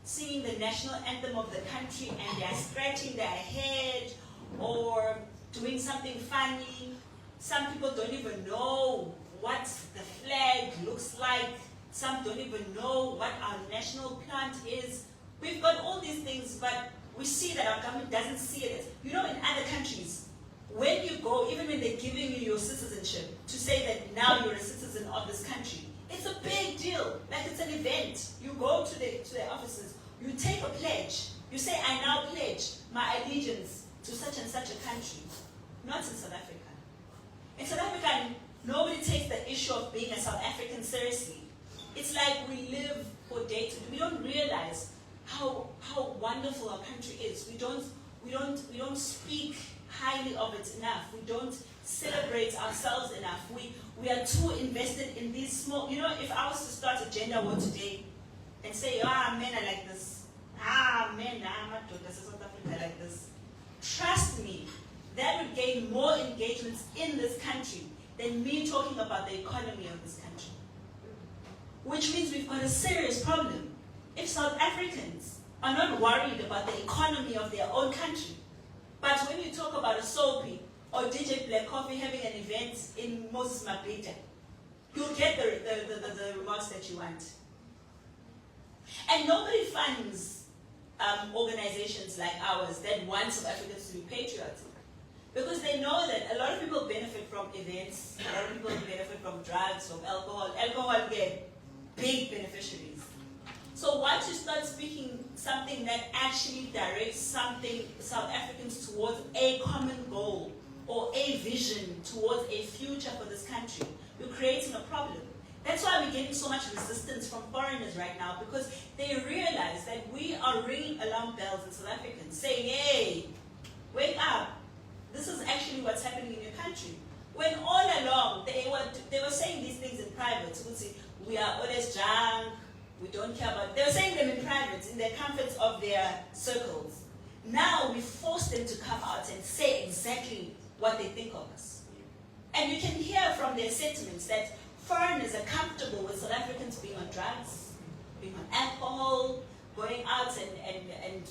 singing the national anthem of the country and they're scratching their head or doing something funny. Some people don't even know what the flag looks like. Some don't even know what our national plant is. We've got all these things, but we see that our government doesn't see it. You know, in other countries, when you go, even when they're giving you your citizenship, to say that now you're a citizen of this country, it's a big deal. Like it's an event. You go to the offices, you take a pledge. You say, I now pledge my allegiance to such and such a country. Not in South Africa. In South Africa, nobody takes the issue of being a South African seriously. It's like we live for day to day. We don't realize how wonderful our country is. We don't speak highly of it enough. We don't celebrate ourselves enough. We are too invested in these small, you know, if I was to start a gender war today and say, men are like this, men, this is South Africa like this. Trust me, that would gain more engagements in this country than me talking about the economy of this country. Which means we've got a serious problem. If South Africans are not worried about the economy of their own country, but when you talk about a Soapy or DJ Black Coffee having an event in Moses Mabhida, you'll get the remarks that you want. And nobody funds organizations like ours that want South Africans to be patriotic. Because they know that a lot of people benefit from events, a lot of people benefit from drugs, from alcohol. Alcohol get big beneficiaries. So once you start speaking something that actually directs something South Africans towards a common goal or a vision towards a future for this country, you're creating a problem. That's why we're getting so much resistance from foreigners right now, because they realize that we are ringing alarm bells in South Africans saying, hey, wake up. This is actually what's happening in your country. When all along they were saying these things in private. So we'd say, we are always drunk, we don't care about. They were saying them in private, in the comforts of their circles. Now we force them to come out and say exactly what they think of us. And you can hear from their sentiments that foreigners are comfortable with South Africans being on drugs, being on alcohol, going out and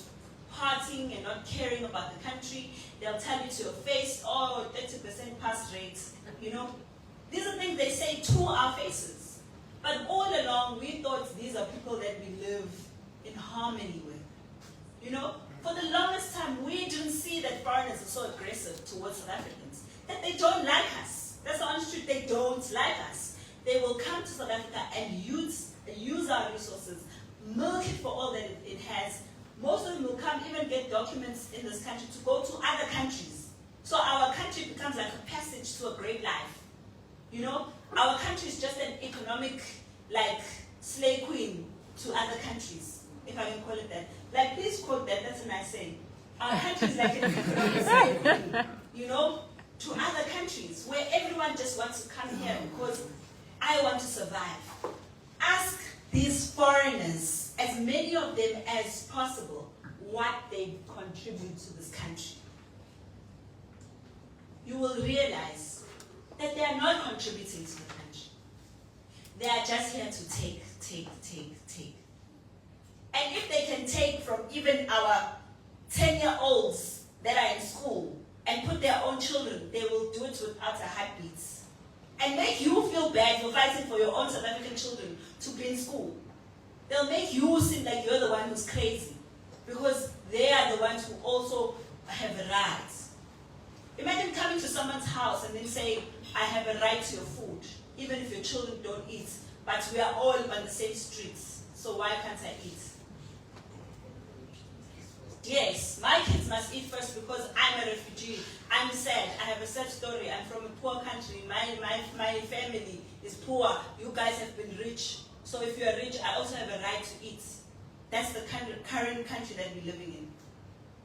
partying and not caring about the country. They'll tell you to your face, 30% pass rates, you know. These are things they say to our faces. But all along, we thought these are people that we live in harmony with. You know, for the longest time, we didn't see that foreigners are so aggressive towards South Africans, that they don't like us. That's the honest truth, they don't like us. They will come to South Africa and use our resources, milk it for all that it has. Most of them will come, even get documents in this country to go to other countries. So our country becomes like a passage to a great life. You know, our country is just an economic, like, slave queen to other countries, if I can call it that. Like, please quote that, that's a nice saying. Our country is like an economic slave queen, you know, to other countries, where everyone just wants to come here because I want to survive. Ask these foreigners, as many of them as possible, what they contribute to this country. You will realize that they are not contributing to the country. They are just here to take. And if they can take from even our 10-year-olds that are in school and put their own children, they will do it without a heartbeat. And make you feel bad for fighting for your own South African children to be in school. They'll make you seem like you're the one who's crazy, because they are the ones who also have a right. Imagine coming to someone's house and then saying, I have a right to your food, even if your children don't eat, but we are all on the same streets, so why can't I eat? Yes, my kids must eat first because I'm a refugee. I'm sad. I have a sad story. I'm from a poor country. My family is poor. You guys have been rich. So if you are rich, I also have a right to eat. That's the current country that we're living in.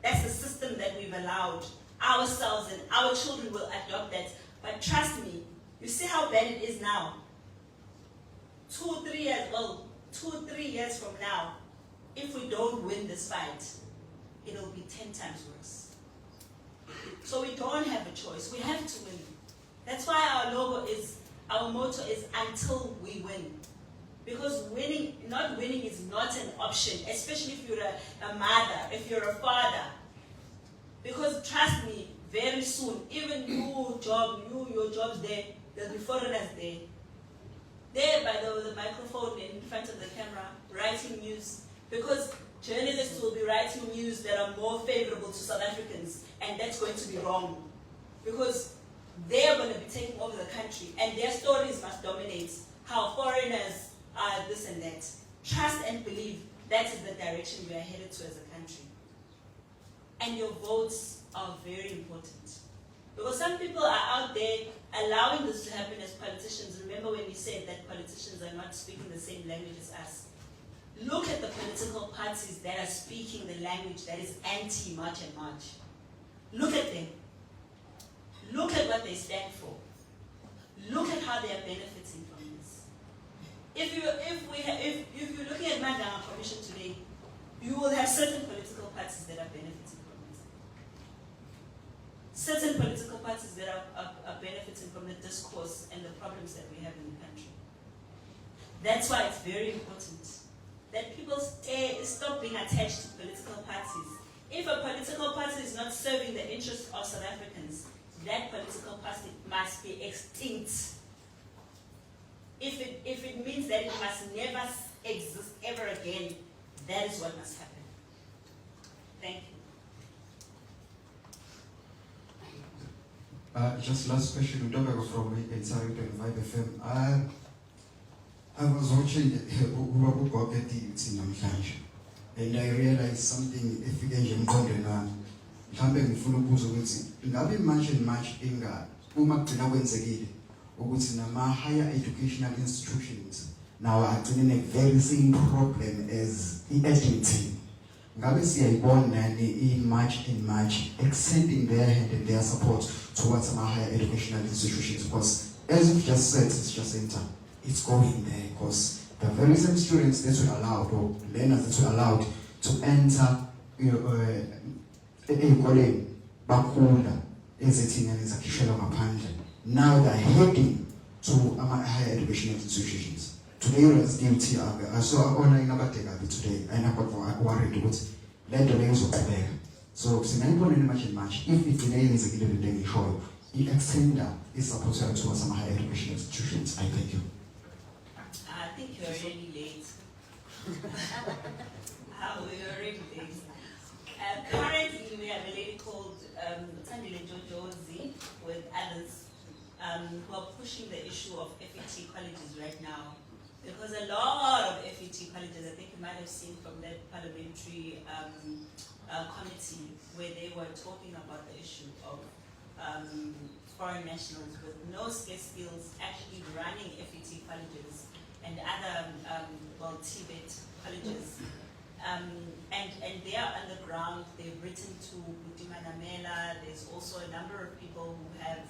That's the system that we've allowed ourselves, and our children will adopt that. But trust me, you see how bad it is now. 2 3 years from now, if we don't win this fight, it'll be 10 times worse. So we don't have a choice. We have to win. That's why our motto is until we win. Because not winning is not an option, especially if you're a mother, if you're a father. Because trust me, very soon, even your job's there, there'll be foreigners there. There by the microphone in front of the camera, writing news. Because journalists will be writing news that are more favorable to South Africans, and that's going to be wrong. Because they're going to be taking over the country, and their stories must dominate how foreigners are this and that. Trust and believe that is the direction we are headed to as a country. And your votes are very important. Because some people are out there allowing this to happen as politicians. Remember when we said that politicians are not speaking the same language as us? Look at the political parties that are speaking the language that is anti-March and March. Look at them. Look at what they stand for. Look at how they are benefiting from this. If you're looking at Mandela Commission today, you will have certain political parties that are benefiting from it. Certain political parties that are benefiting from the discourse and the problems that we have in the country. That's why it's very important that people stop being attached to political parties. If a political party is not serving the interests of South Africans, that political party must be extinct. If it means that it must never exist ever again, that is what must happen. Thank you. Just last question, Udoga from Inside Vibe FM. I was watching and I realized something efike nje emqondweni wami. Mhlambe ngifuna ukubuza ukuthi ngabe manje inga uma kugcina kwenzekile ukuthi nama higher educational institutions now are in a very same problem as i-Argentina. Ngabe siyayibona in March extending their hand and their support towards some higher educational institutions, because as you've just said, it's Jacinta, it's going there because the very same students that were allowed, or learners that were allowed to enter ey'koleni bakhula ezithini ezakhishela ngaphandle, now they're heading to higher educational institutions. Today was DMT. I saw online abadeka today and I got worried about let the names of the so sinayibona much if it delays a little bit show the extender is supposed to some higher educational institutions. I thank you. I think you're already late. We're already late. Currently, we have a lady called Tandile Jojozi with others who are pushing the issue of FET colleges right now. Because a lot of FET colleges, I think you might have seen from that parliamentary committee where they were talking about the issue of foreign nationals with no skills actually running FET colleges and other, Tibet colleges. And they are on the ground. They've written to Butima Namela. There's also a number of people who have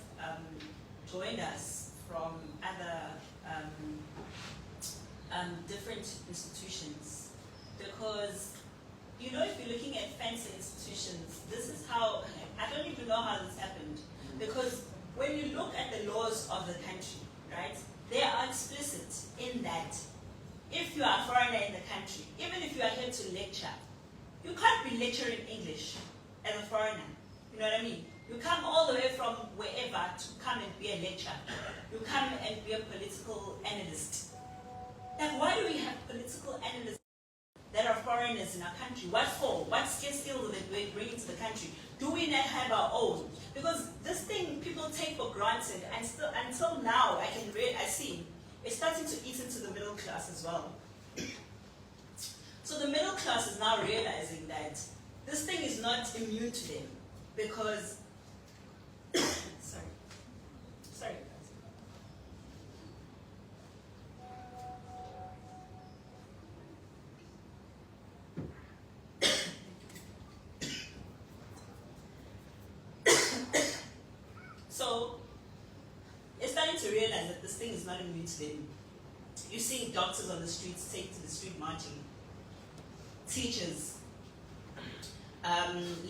joined us from other different institutions, because you know, if you're looking at fancy institutions, this is how, I don't even know how this happened, because when you look at the laws of the country, right, they are explicit in that if you are a foreigner in the country, even if you are here to lecture, you can't be lecturing English as a foreigner. You know what I mean? You come all the way from wherever to come and be a lecturer. You come and be a political analyst. Like, why do we have political analysts that are foreigners in our country? What for? What skills that we bring into the country? Do we not have our own? Because this thing people take for granted, and still until now, I see it's starting to eat into the middle class as well. So the middle class is now realizing that this thing is not immune to them, because sorry So it's starting to realize that this thing is not immune to them. You're seeing doctors on the streets take to the street marching, teachers,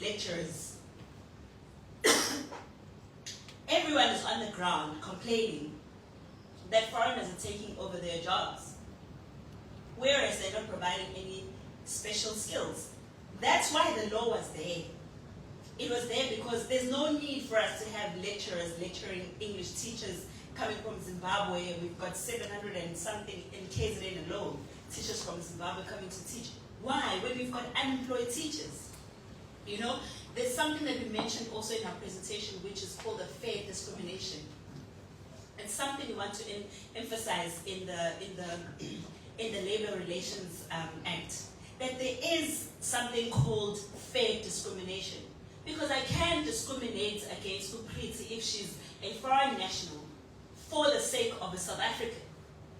lecturers. Everyone is on the ground complaining that foreigners are taking over their jobs, whereas they're not providing any special skills. That's why the law was there. It was there because there's no need for us to have lecturers lecturing English, teachers coming from Zimbabwe. We've got 700 and something in KZN alone, teachers from Zimbabwe coming to teach. Why? When we've got unemployed teachers. You know, there's something that we mentioned also in our presentation, which is called a fair discrimination. It's something we want to emphasize in the Labor Relations Act, that there is something called fair discrimination. Because I can discriminate against Upriti if she's a foreign national for the sake of a South African.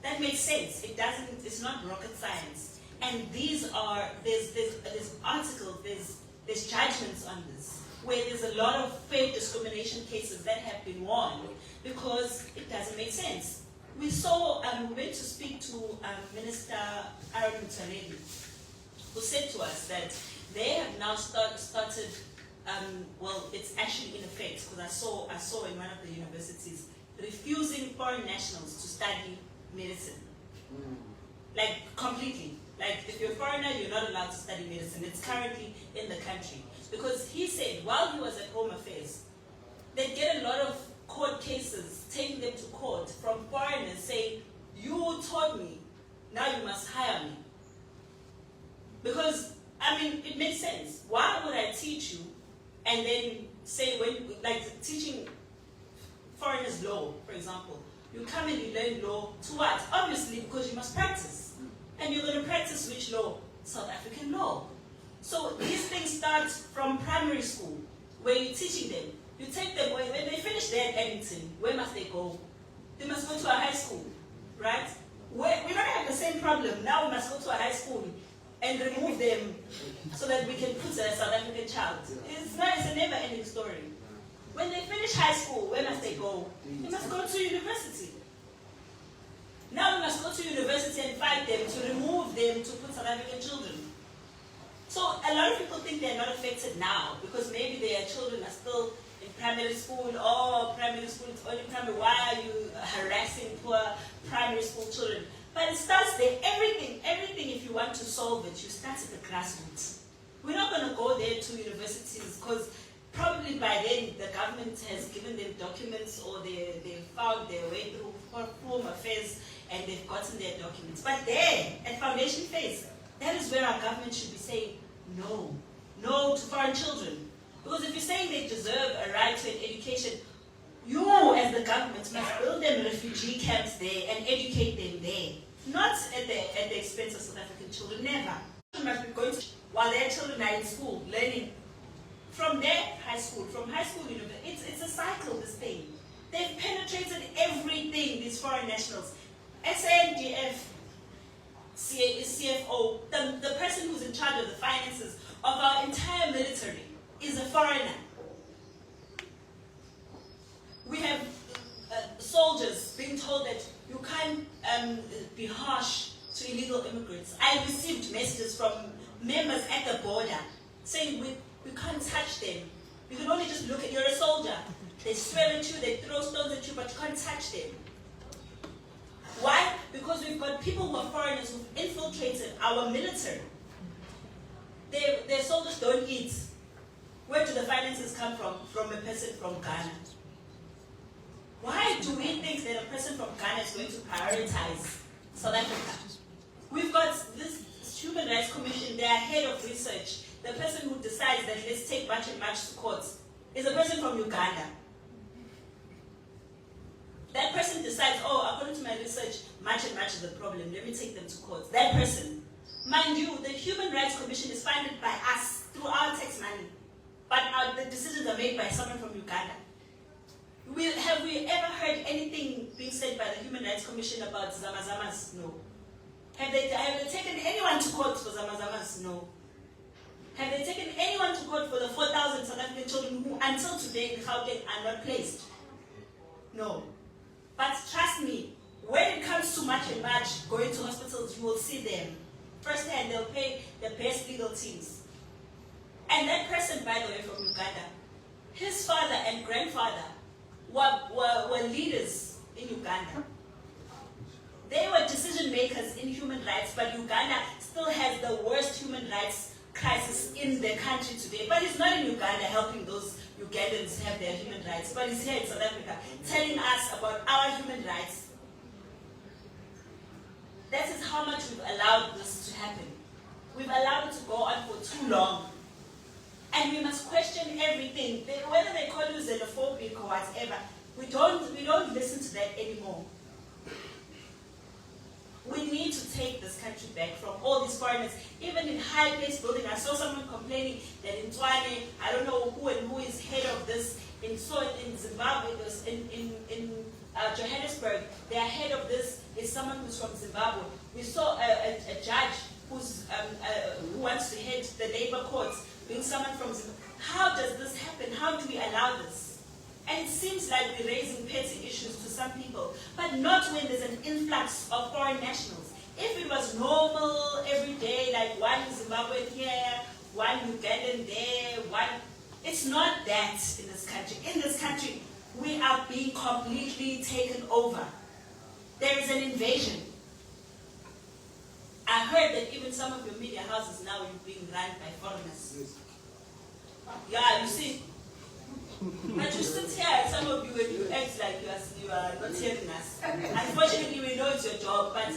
That makes sense. It's not rocket science. And there's articles, there's judgments on this, where there's a lot of fair discrimination cases that have been won because it doesn't make sense. We went to speak to Minister Aaron Mutsaledi, who said to us that they have now started, well, it's actually in effect, because I saw in one of the universities, refusing foreign nationals to study medicine. Like, completely. Like, if you're a foreigner, you're not allowed to study medicine. It's currently in the country. Because he said, while he was at Home Affairs, they'd get a lot of court cases, taking them to court from foreigners saying, you taught me, now you must hire me. Because, I mean, it makes sense. Why would I teach you and then say, like teaching foreigners law, for example, you come and you learn law to what? Obviously, because you must practice. And you're going to practice which law? South African law. So these things start from primary school, where you're teaching them. You take them, when they finish their Edmonton, where must they go? They must go to a high school, right? We don't have the same problem. Now we must go to a high school and remove them so that we can put a South African child. It's a never-ending story. When they finish high school, where must they go? They must go to university. Now we must go to university and fight them to remove them to put South African children. So a lot of people think they're not affected now because maybe their children are still in primary school. Oh, primary school, it's only primary. Why are you harassing poor primary school children? But it starts there. Everything, if you want to solve it, you start at the grassroots. We're not going to go there to universities because probably by then the government has given them documents or they've found their way through Home Affairs and they've gotten their documents. But there, at foundation phase, that is where our government should be saying no. No to foreign children. Because if you're saying they deserve a right to an education, you as the government must build them refugee camps there and educate them there. Not at the expense of South African children, never. Children must be going to, while their children are in school, learning. From their high school, from high school, it's a cycle, this thing. They've penetrated everything, these foreign nationals. SANDF, CFO, the person who's in charge of the finances of our entire military is a foreigner. We have soldiers being told that you can't be harsh to illegal immigrants. I received messages from members at the border saying we can't touch them. You can only just look at, you're a soldier. They swear at you, they throw stones at you, but you can't touch them. Why? Because we've got people who are foreigners who've infiltrated our military. Their soldiers don't eat. Where do the finances come from? From a person from Ghana. Why do we think that a person from Ghana is going to prioritize South Africa? We've got this Human Rights Commission, their head of research, the person who decides that let's take March and March to court, is a person from Uganda. That person decides, oh, according to my research, March and March is a problem, let me take them to court. That person. Mind you, the Human Rights Commission is funded by us through our tax money. But the decisions are made by someone from Uganda. Have we ever heard anything being said by the Human Rights Commission about Zamazamas? No. Have they taken anyone to court for Zamazamas? No. Have they taken anyone to court for the 4,000 South African children who until today in Gauteng are not placed? No. But trust me, when it comes to March and March, going to hospitals, you will see them. Firsthand, they'll pay the best legal teams. And that person, by the way, from Uganda, his father and grandfather were leaders in Uganda. They were decision makers in human rights, but Uganda still has the worst human rights crisis in the country today. But he's not in Uganda helping those Ugandans have their human rights, but he's here in South Africa telling us about our human rights. That is how much we've allowed this to happen. We've allowed it to go on for too long. And we must question everything. Whether they call you xenophobic or whatever, we don't listen to that anymore. We need to take this country back from all these foreigners. Even in high-place building, I saw someone complaining that in Tshwane, I don't know who and who is head of this, in Zimbabwe, in Johannesburg, their head of this is someone who's from Zimbabwe. We saw a judge who wants to head the labor courts, being someone from Zimbabwe. How does this happen? How do we allow this? And it seems like we're raising petty issues to some people, but not when there's an influx of foreign nationals. If it was normal every day, like one Zimbabwean here, one Ugandan there, it's not that in this country. In this country, we are being completely taken over. There is an invasion. I heard that even some of your media houses now are being run by foreigners. Yeah, you see. But you sit here, and some of you, and you act like you are not hearing us. Unfortunately, we know it's your job, but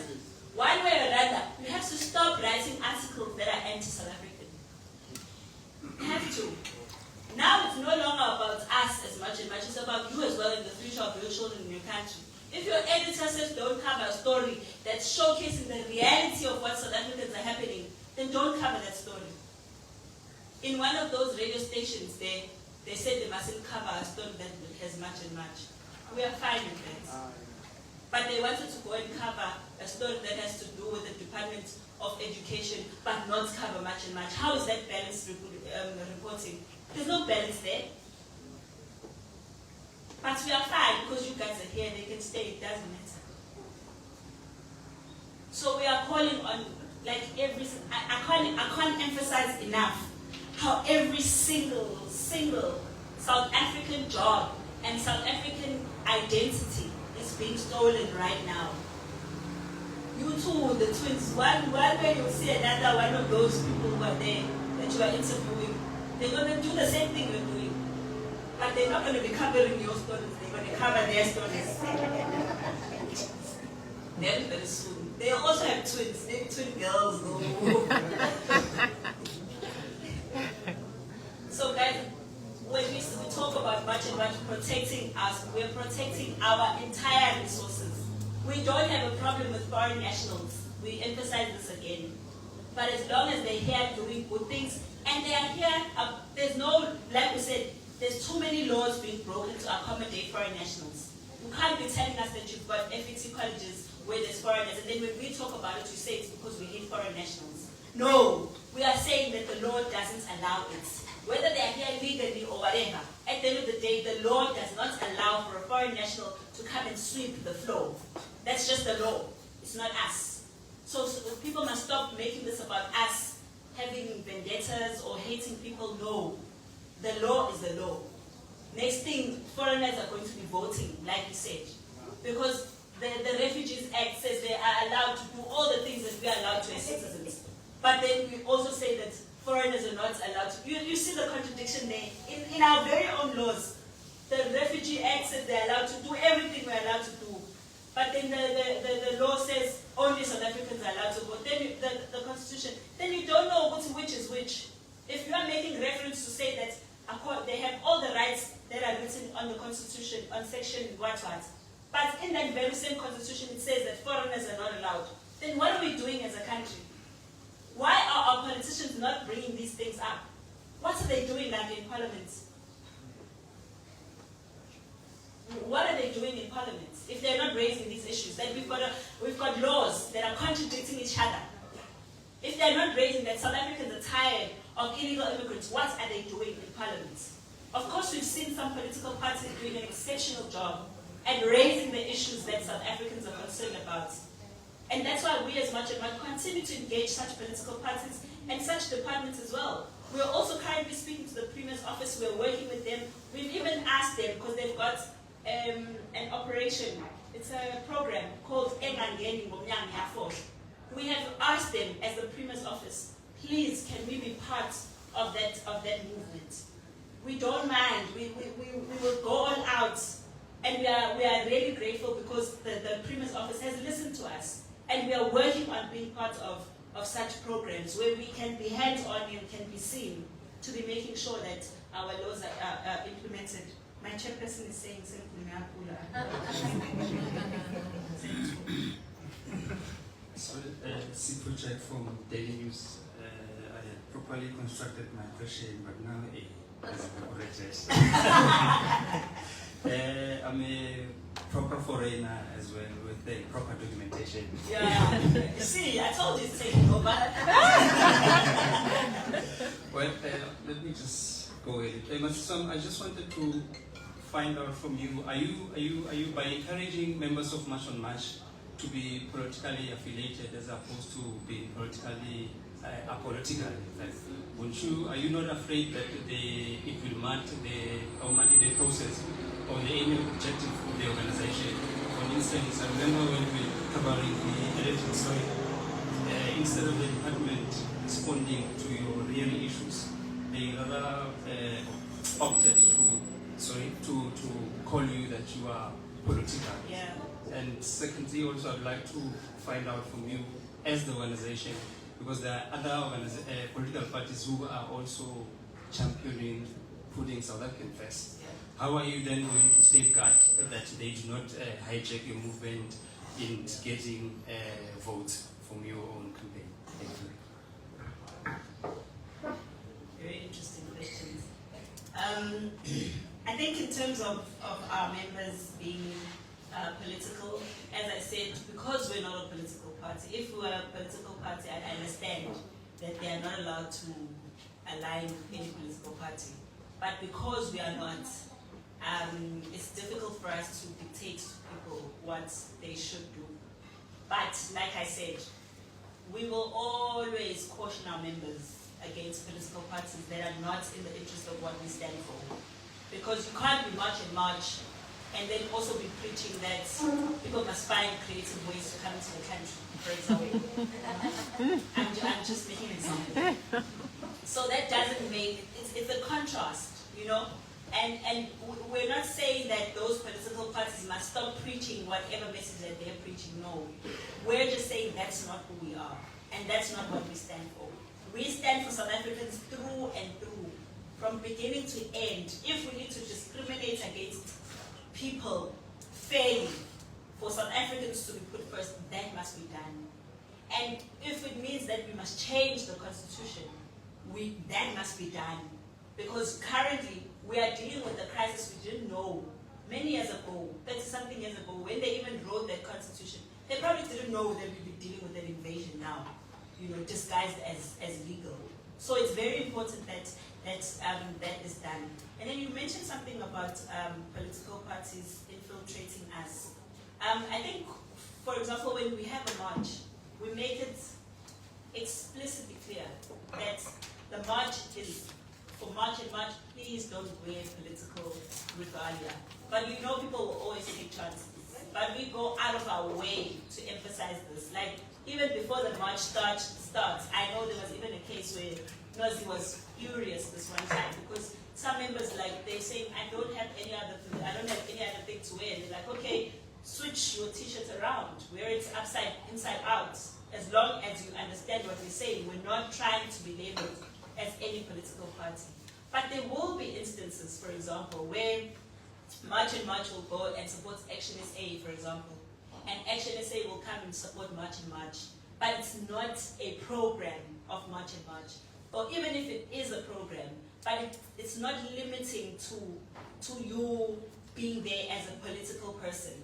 one way or another, you have to stop writing articles that are anti-South African. You have to. Now it's no longer about us as much, it's about you as well and the future of your children in your country. If your editor says don't cover a story that's showcasing the reality of what South Africans are happening, then don't cover that story. In one of those radio stations, they said they mustn't cover a story that has much and much. We are fine with that. But they wanted to go and cover a story that has to do with the Department of Education, but not cover much and much. How is that balanced reporting? There's no balance there. But we are fine because you guys are here, they can stay, it doesn't matter. So we are calling on, like I can't emphasize enough how every single South African job and South African identity is being stolen right now. You two, the twins, one day you'll see another one of those people who are there that you are interviewing. They're going to do the same thing you're doing. But they're not going to be covering your stories, they're going to cover their stories. Very soon. They also have twins, maybe twin girls. So guys, when we talk about much and much protecting us, we're protecting our entire resources. We don't have a problem with foreign nationals. We emphasize this again. But as long as they're here doing good things, and they are here, there's no, like we said, there's too many laws being broken to accommodate foreign nationals. You can't be telling us that you've got FET colleges where there's foreigners, and then when we talk about it, you say it's because we hate foreign nationals. No, we are saying that the law doesn't allow it. Whether they are here legally or whatever, at the end of the day, the law does not allow for a foreign national to come and sweep the floor. That's just the law. It's not us. So people must stop making this about us having vendettas or hating people. No, the law is the law. Next thing, foreigners are going to be voting, like you said, because the Refugees Act says they are allowed to do all the things that we are allowed to as citizens. But then we also say that foreigners are not allowed to. You see the contradiction there. In our very own laws, the Refugee Act says they're allowed to do everything we're allowed to do. But then the law says only South Africans are allowed to vote. Then the Constitution, then you don't know which is which. If you are making reference to say that they have all the rights that are written on the Constitution, on section what, but in that very same Constitution it says that foreigners are not allowed, then what are we doing as a country? Why are our politicians not bringing these things up? What are they doing like in Parliament? What are they doing in Parliament if they're not raising these issues? That we've got laws that are contradicting each other. If they're not raising that South Africans are tired of illegal immigrants, what are they doing in Parliament? Of course, we've seen some political parties doing an exceptional job at raising the issues that South Africans are concerned about. And that's why we as much continue to engage such political parties and such departments as well. We're also currently speaking to the Premier's office. We're working with them. We've even asked them, because they've got an operation, it's a program called Engangeni Ngomnyama Yafo. We have asked them as the Premier's office, please can we be part of that movement? We don't mind. We will go all out. And we are really grateful because the Premier's office has listened to us. And we are working on being part of such programs where we can be hands-on and can be seen to be making sure that our laws are implemented. My chairperson is saying So, Sipho Jack from Daily News. I had properly constructed my question, but now I'm a proper foreigner as well with the proper documentation. Yeah, see, I told you it's taking over. Well, let me just go ahead. I just wanted to find out from you, are you by encouraging members of March on March to be politically affiliated as opposed to being politically apolitical? Are you not afraid that it will muddy the process or the aim and objective of the organization? For instance, I remember when we were covering the electric story, instead of the department responding to your real issues, they rather opted to call you that you are political. Yeah. And secondly, also I'd like to find out from you as the organization, because there are other political parties who are also championing putting South African first. Yeah. How are you then going to safeguard that they do not hijack your movement in getting votes from your own campaign? Thank you. Very interesting questions. I think in terms of our members being political, as I said, because we're not a political party, if we were a political party, I understand that they are not allowed to align with any political party. But because we are not, it's difficult for us to dictate to people what they should do. But like I said, we will always caution our members against political parties that are not in the interest of what we stand for. Because you can't be March and then also be preaching that people must find creative ways to come into the country, for example. I'm just making an example. So that doesn't make, it's a contrast, you know? And we're not saying that those political parties must stop preaching whatever message that they're preaching, no. We're just saying that's not who we are, and that's not what we stand for. We stand for South Africans through and through, from beginning to end. If we need to discriminate against people fairly, for South Africans to be put first, that must be done. And if it means that we must change the constitution, that must be done. Because currently, we are dealing with a crisis we didn't know many years ago, 30-something years ago, when they even wrote that constitution. They probably didn't know that we'd be dealing with an invasion now, you know, disguised as legal. So it's very important that that is done. And then you mentioned something about political parties infiltrating us. I think, for example, when we have a march, we make it explicitly clear that the march is for March and March, please don't wear political regalia. But you know people will always take chances. But we go out of our way to emphasize this. Like, even before the march starts, I know there was even a case where Nozi was furious this one time because some members, like, they're saying, I don't have any other thing to wear. They're like, okay, switch your t-shirt around, wear it inside out. As long as you understand what we're saying, we're not trying to be labeled as any political party. But there will be instances, for example, where March and March will go and support Action SA, for example. And Action SA will come and support March and March. But it's not a program of March and March. Or even if it is a program, but it's not limiting to you being there as a political person,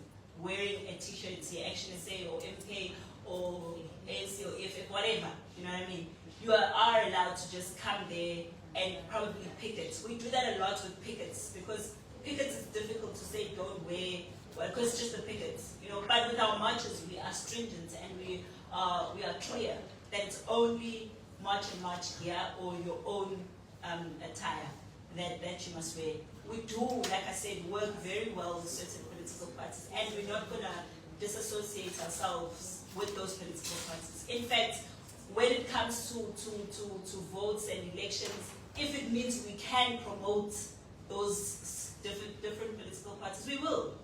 wearing a t-shirt, say Action SA or MK or ANC or FF, whatever, you know what I mean? You are allowed to just come there and probably picket. We do that a lot with pickets because pickets is difficult to say don't wear, well, because it's just the pickets, you know. But with our marches, we are stringent and we are clear that it's only March and March gear or your own attire that you must wear. We do, like I said, work very well with certain political parties, and we're not going to disassociate ourselves with those political parties. In fact, when it comes to votes and elections, if it means we can promote those different political parties, we will,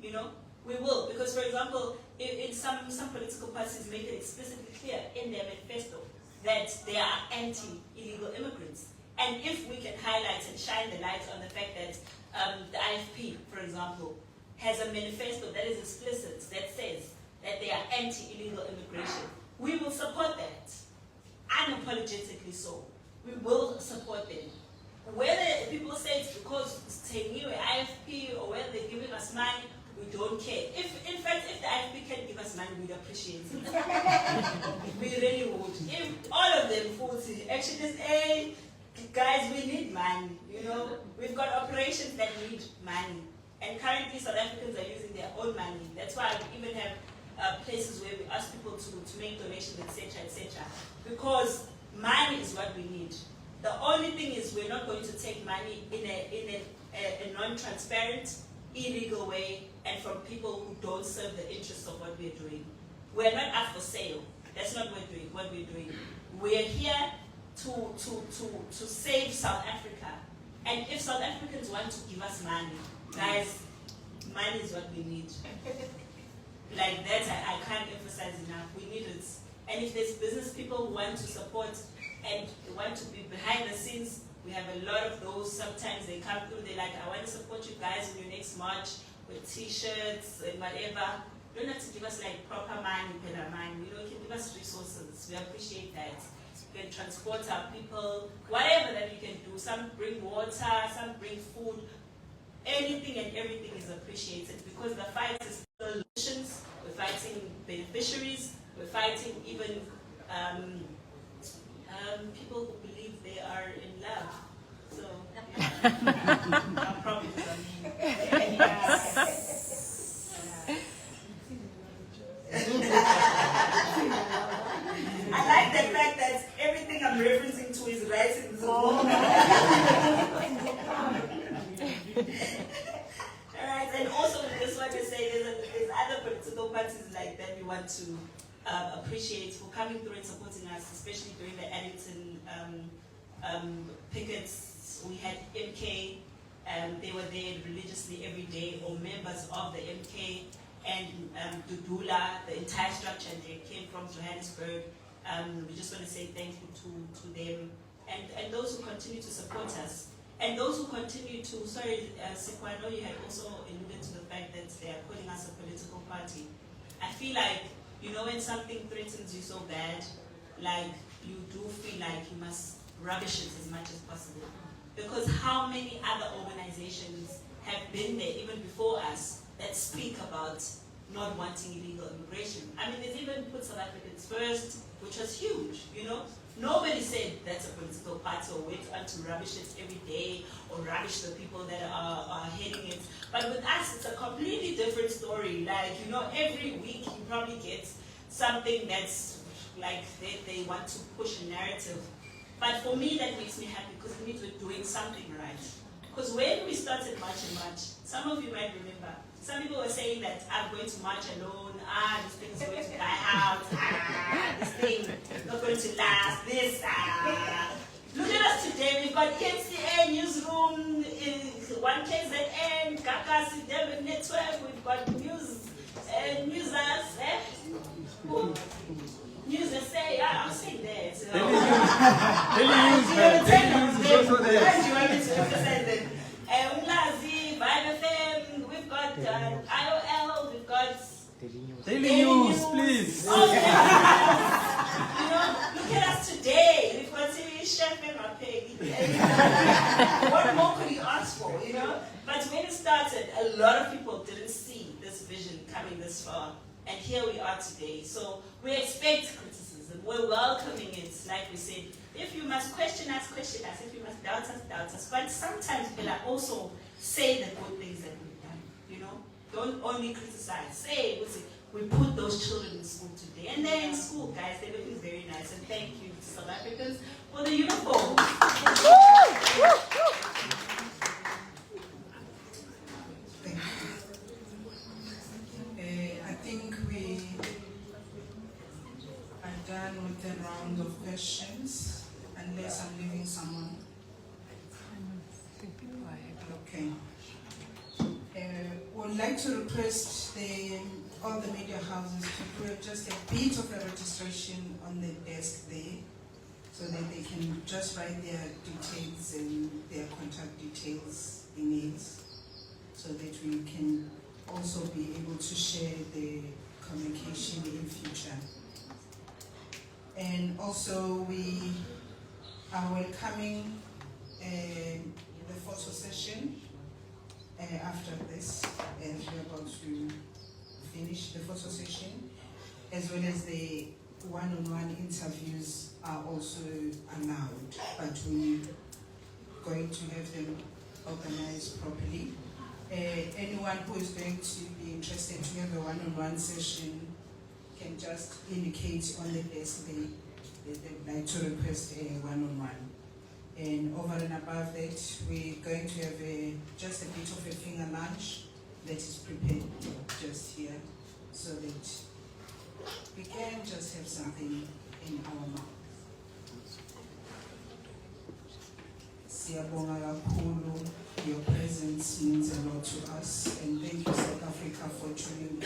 you know, we will. Because, for example, in some political parties make it explicitly clear in their manifesto that they are anti-illegal immigrants. And if we can highlight and shine the light on the fact that the IFP, for example, has a manifesto that is explicit, that says that they are anti-illegal immigration, we will support that, unapologetically so. We will support them. Whether people say it's because it's Tengiwe, IFP, or whether they're giving us money, we don't care. In fact, if the IFP can give us money, we'd appreciate it. We really would. If all of them would actually say, hey, guys, we need money, you know. We've got operations that need money. And currently, South Africans are using their own money. That's why we even have places where we ask people to make donations, etc., etc. Because money is what we need. The only thing is we're not going to take money in a non-transparent, illegal way and from people who don't serve the interests of what we're doing. We're not up for sale. That's not what we're doing. We're here to save South Africa. And if South Africans want to give us money, guys, money is what we need. Like that, I can't emphasize enough. We need it. And if there's business people who want to support and want to be behind the scenes, we have a lot of those. Sometimes they come through, they're like, I want to support you guys in your next march with t-shirts and whatever. You don't have to give us like proper money, better money. You know, you can give us resources. We appreciate that. You can transport our people, whatever that you can do. Some bring water, some bring food. Anything and everything is appreciated because the fight is solutions. We're fighting beneficiaries. We're fighting even people who believe they are in love. So, yeah. No problems on me. I like the fact that everything I'm referencing to is right in the book. Alright, and also we just want to say there's other political parties like that we want to appreciate for coming through and supporting us, especially during the Addington pickets. We had MK, they were there religiously every day, or members of the MK, and Dudula, the entire structure, they came from Johannesburg. We just want to say thank you to them, and those who continue to support us. And those who continue to, sorry, Sikwa, I know you had also alluded to the fact that they are calling us a political party. I feel like, you know, when something threatens you so bad, like you do feel like you must rubbish it as much as possible. Because how many other organizations have been there even before us that speak about not wanting illegal immigration? I mean, they even put South Africans first, which was huge, you know? Nobody said that's a political party or went on to rubbish it every day or rubbish the people that are heading it. But with us, it's a completely different story. Like, you know, every week you probably get something that's like they want to push a narrative. But for me, that makes me happy because it means we're doing something right. Because when we started March and March, some of you might remember, some people were saying that I'm going to march alone, this thing is going to die out, this thing not going to last, this, Look at us today, we've got NCA, Newsroom, 1KZN, Kakasi, Devon Network, we've got Newsers, News SA, I'm saying that. Where do you want me to emphasize them? Umlazi, Vibe FM, we've got IOL, we've got Daily News, please. Oh, yeah. You know, look at us today. We've got Chef and Rapeg. What more could you ask for, you know? But when it started, a lot of people didn't see this vision coming this far. And here we are today. So we expect criticism. We're welcoming it, like we said. If you must question us, question us. If you must doubt us, doubt us. But sometimes we'll also say the good things that we've done, you know? Don't only criticize. Say, we put those children in school today. And they're in school, guys. They're looking very nice. And thank you to South Africans for the uniform. Thank you. I think we are done with the round of questions, unless I'm leaving someone. Okay. Would like to request all the media houses to put just a bit of a registration on the desk there, so that they can just write their details and their contact details, emails, so that we can also be able to share the communication in future. And also we are welcoming the photo session after this, as we're about to finish the photo session, as well as the one-on-one interviews are also allowed, but we're going to have them organized properly. Anyone who is going to be interested to have a one-on-one session can just indicate on the desk they would like to request a one-on-one. And over and above that, we're going to have just a bit of a finger lunch that is prepared just here, so that we can just have something in our mouth. Siyabonga kakhulu. Your presence means a lot to us, and thank you, South Africa, for tuning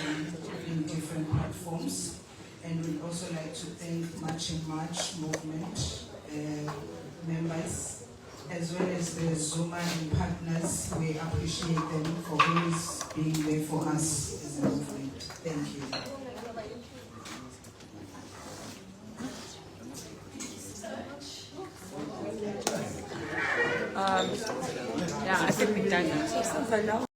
in different platforms. And we'd also like to thank March and March movement members, as well as the Vuma and partners. We appreciate them for always being there for us as a movement. Thank you. Yeah, I think we've done that.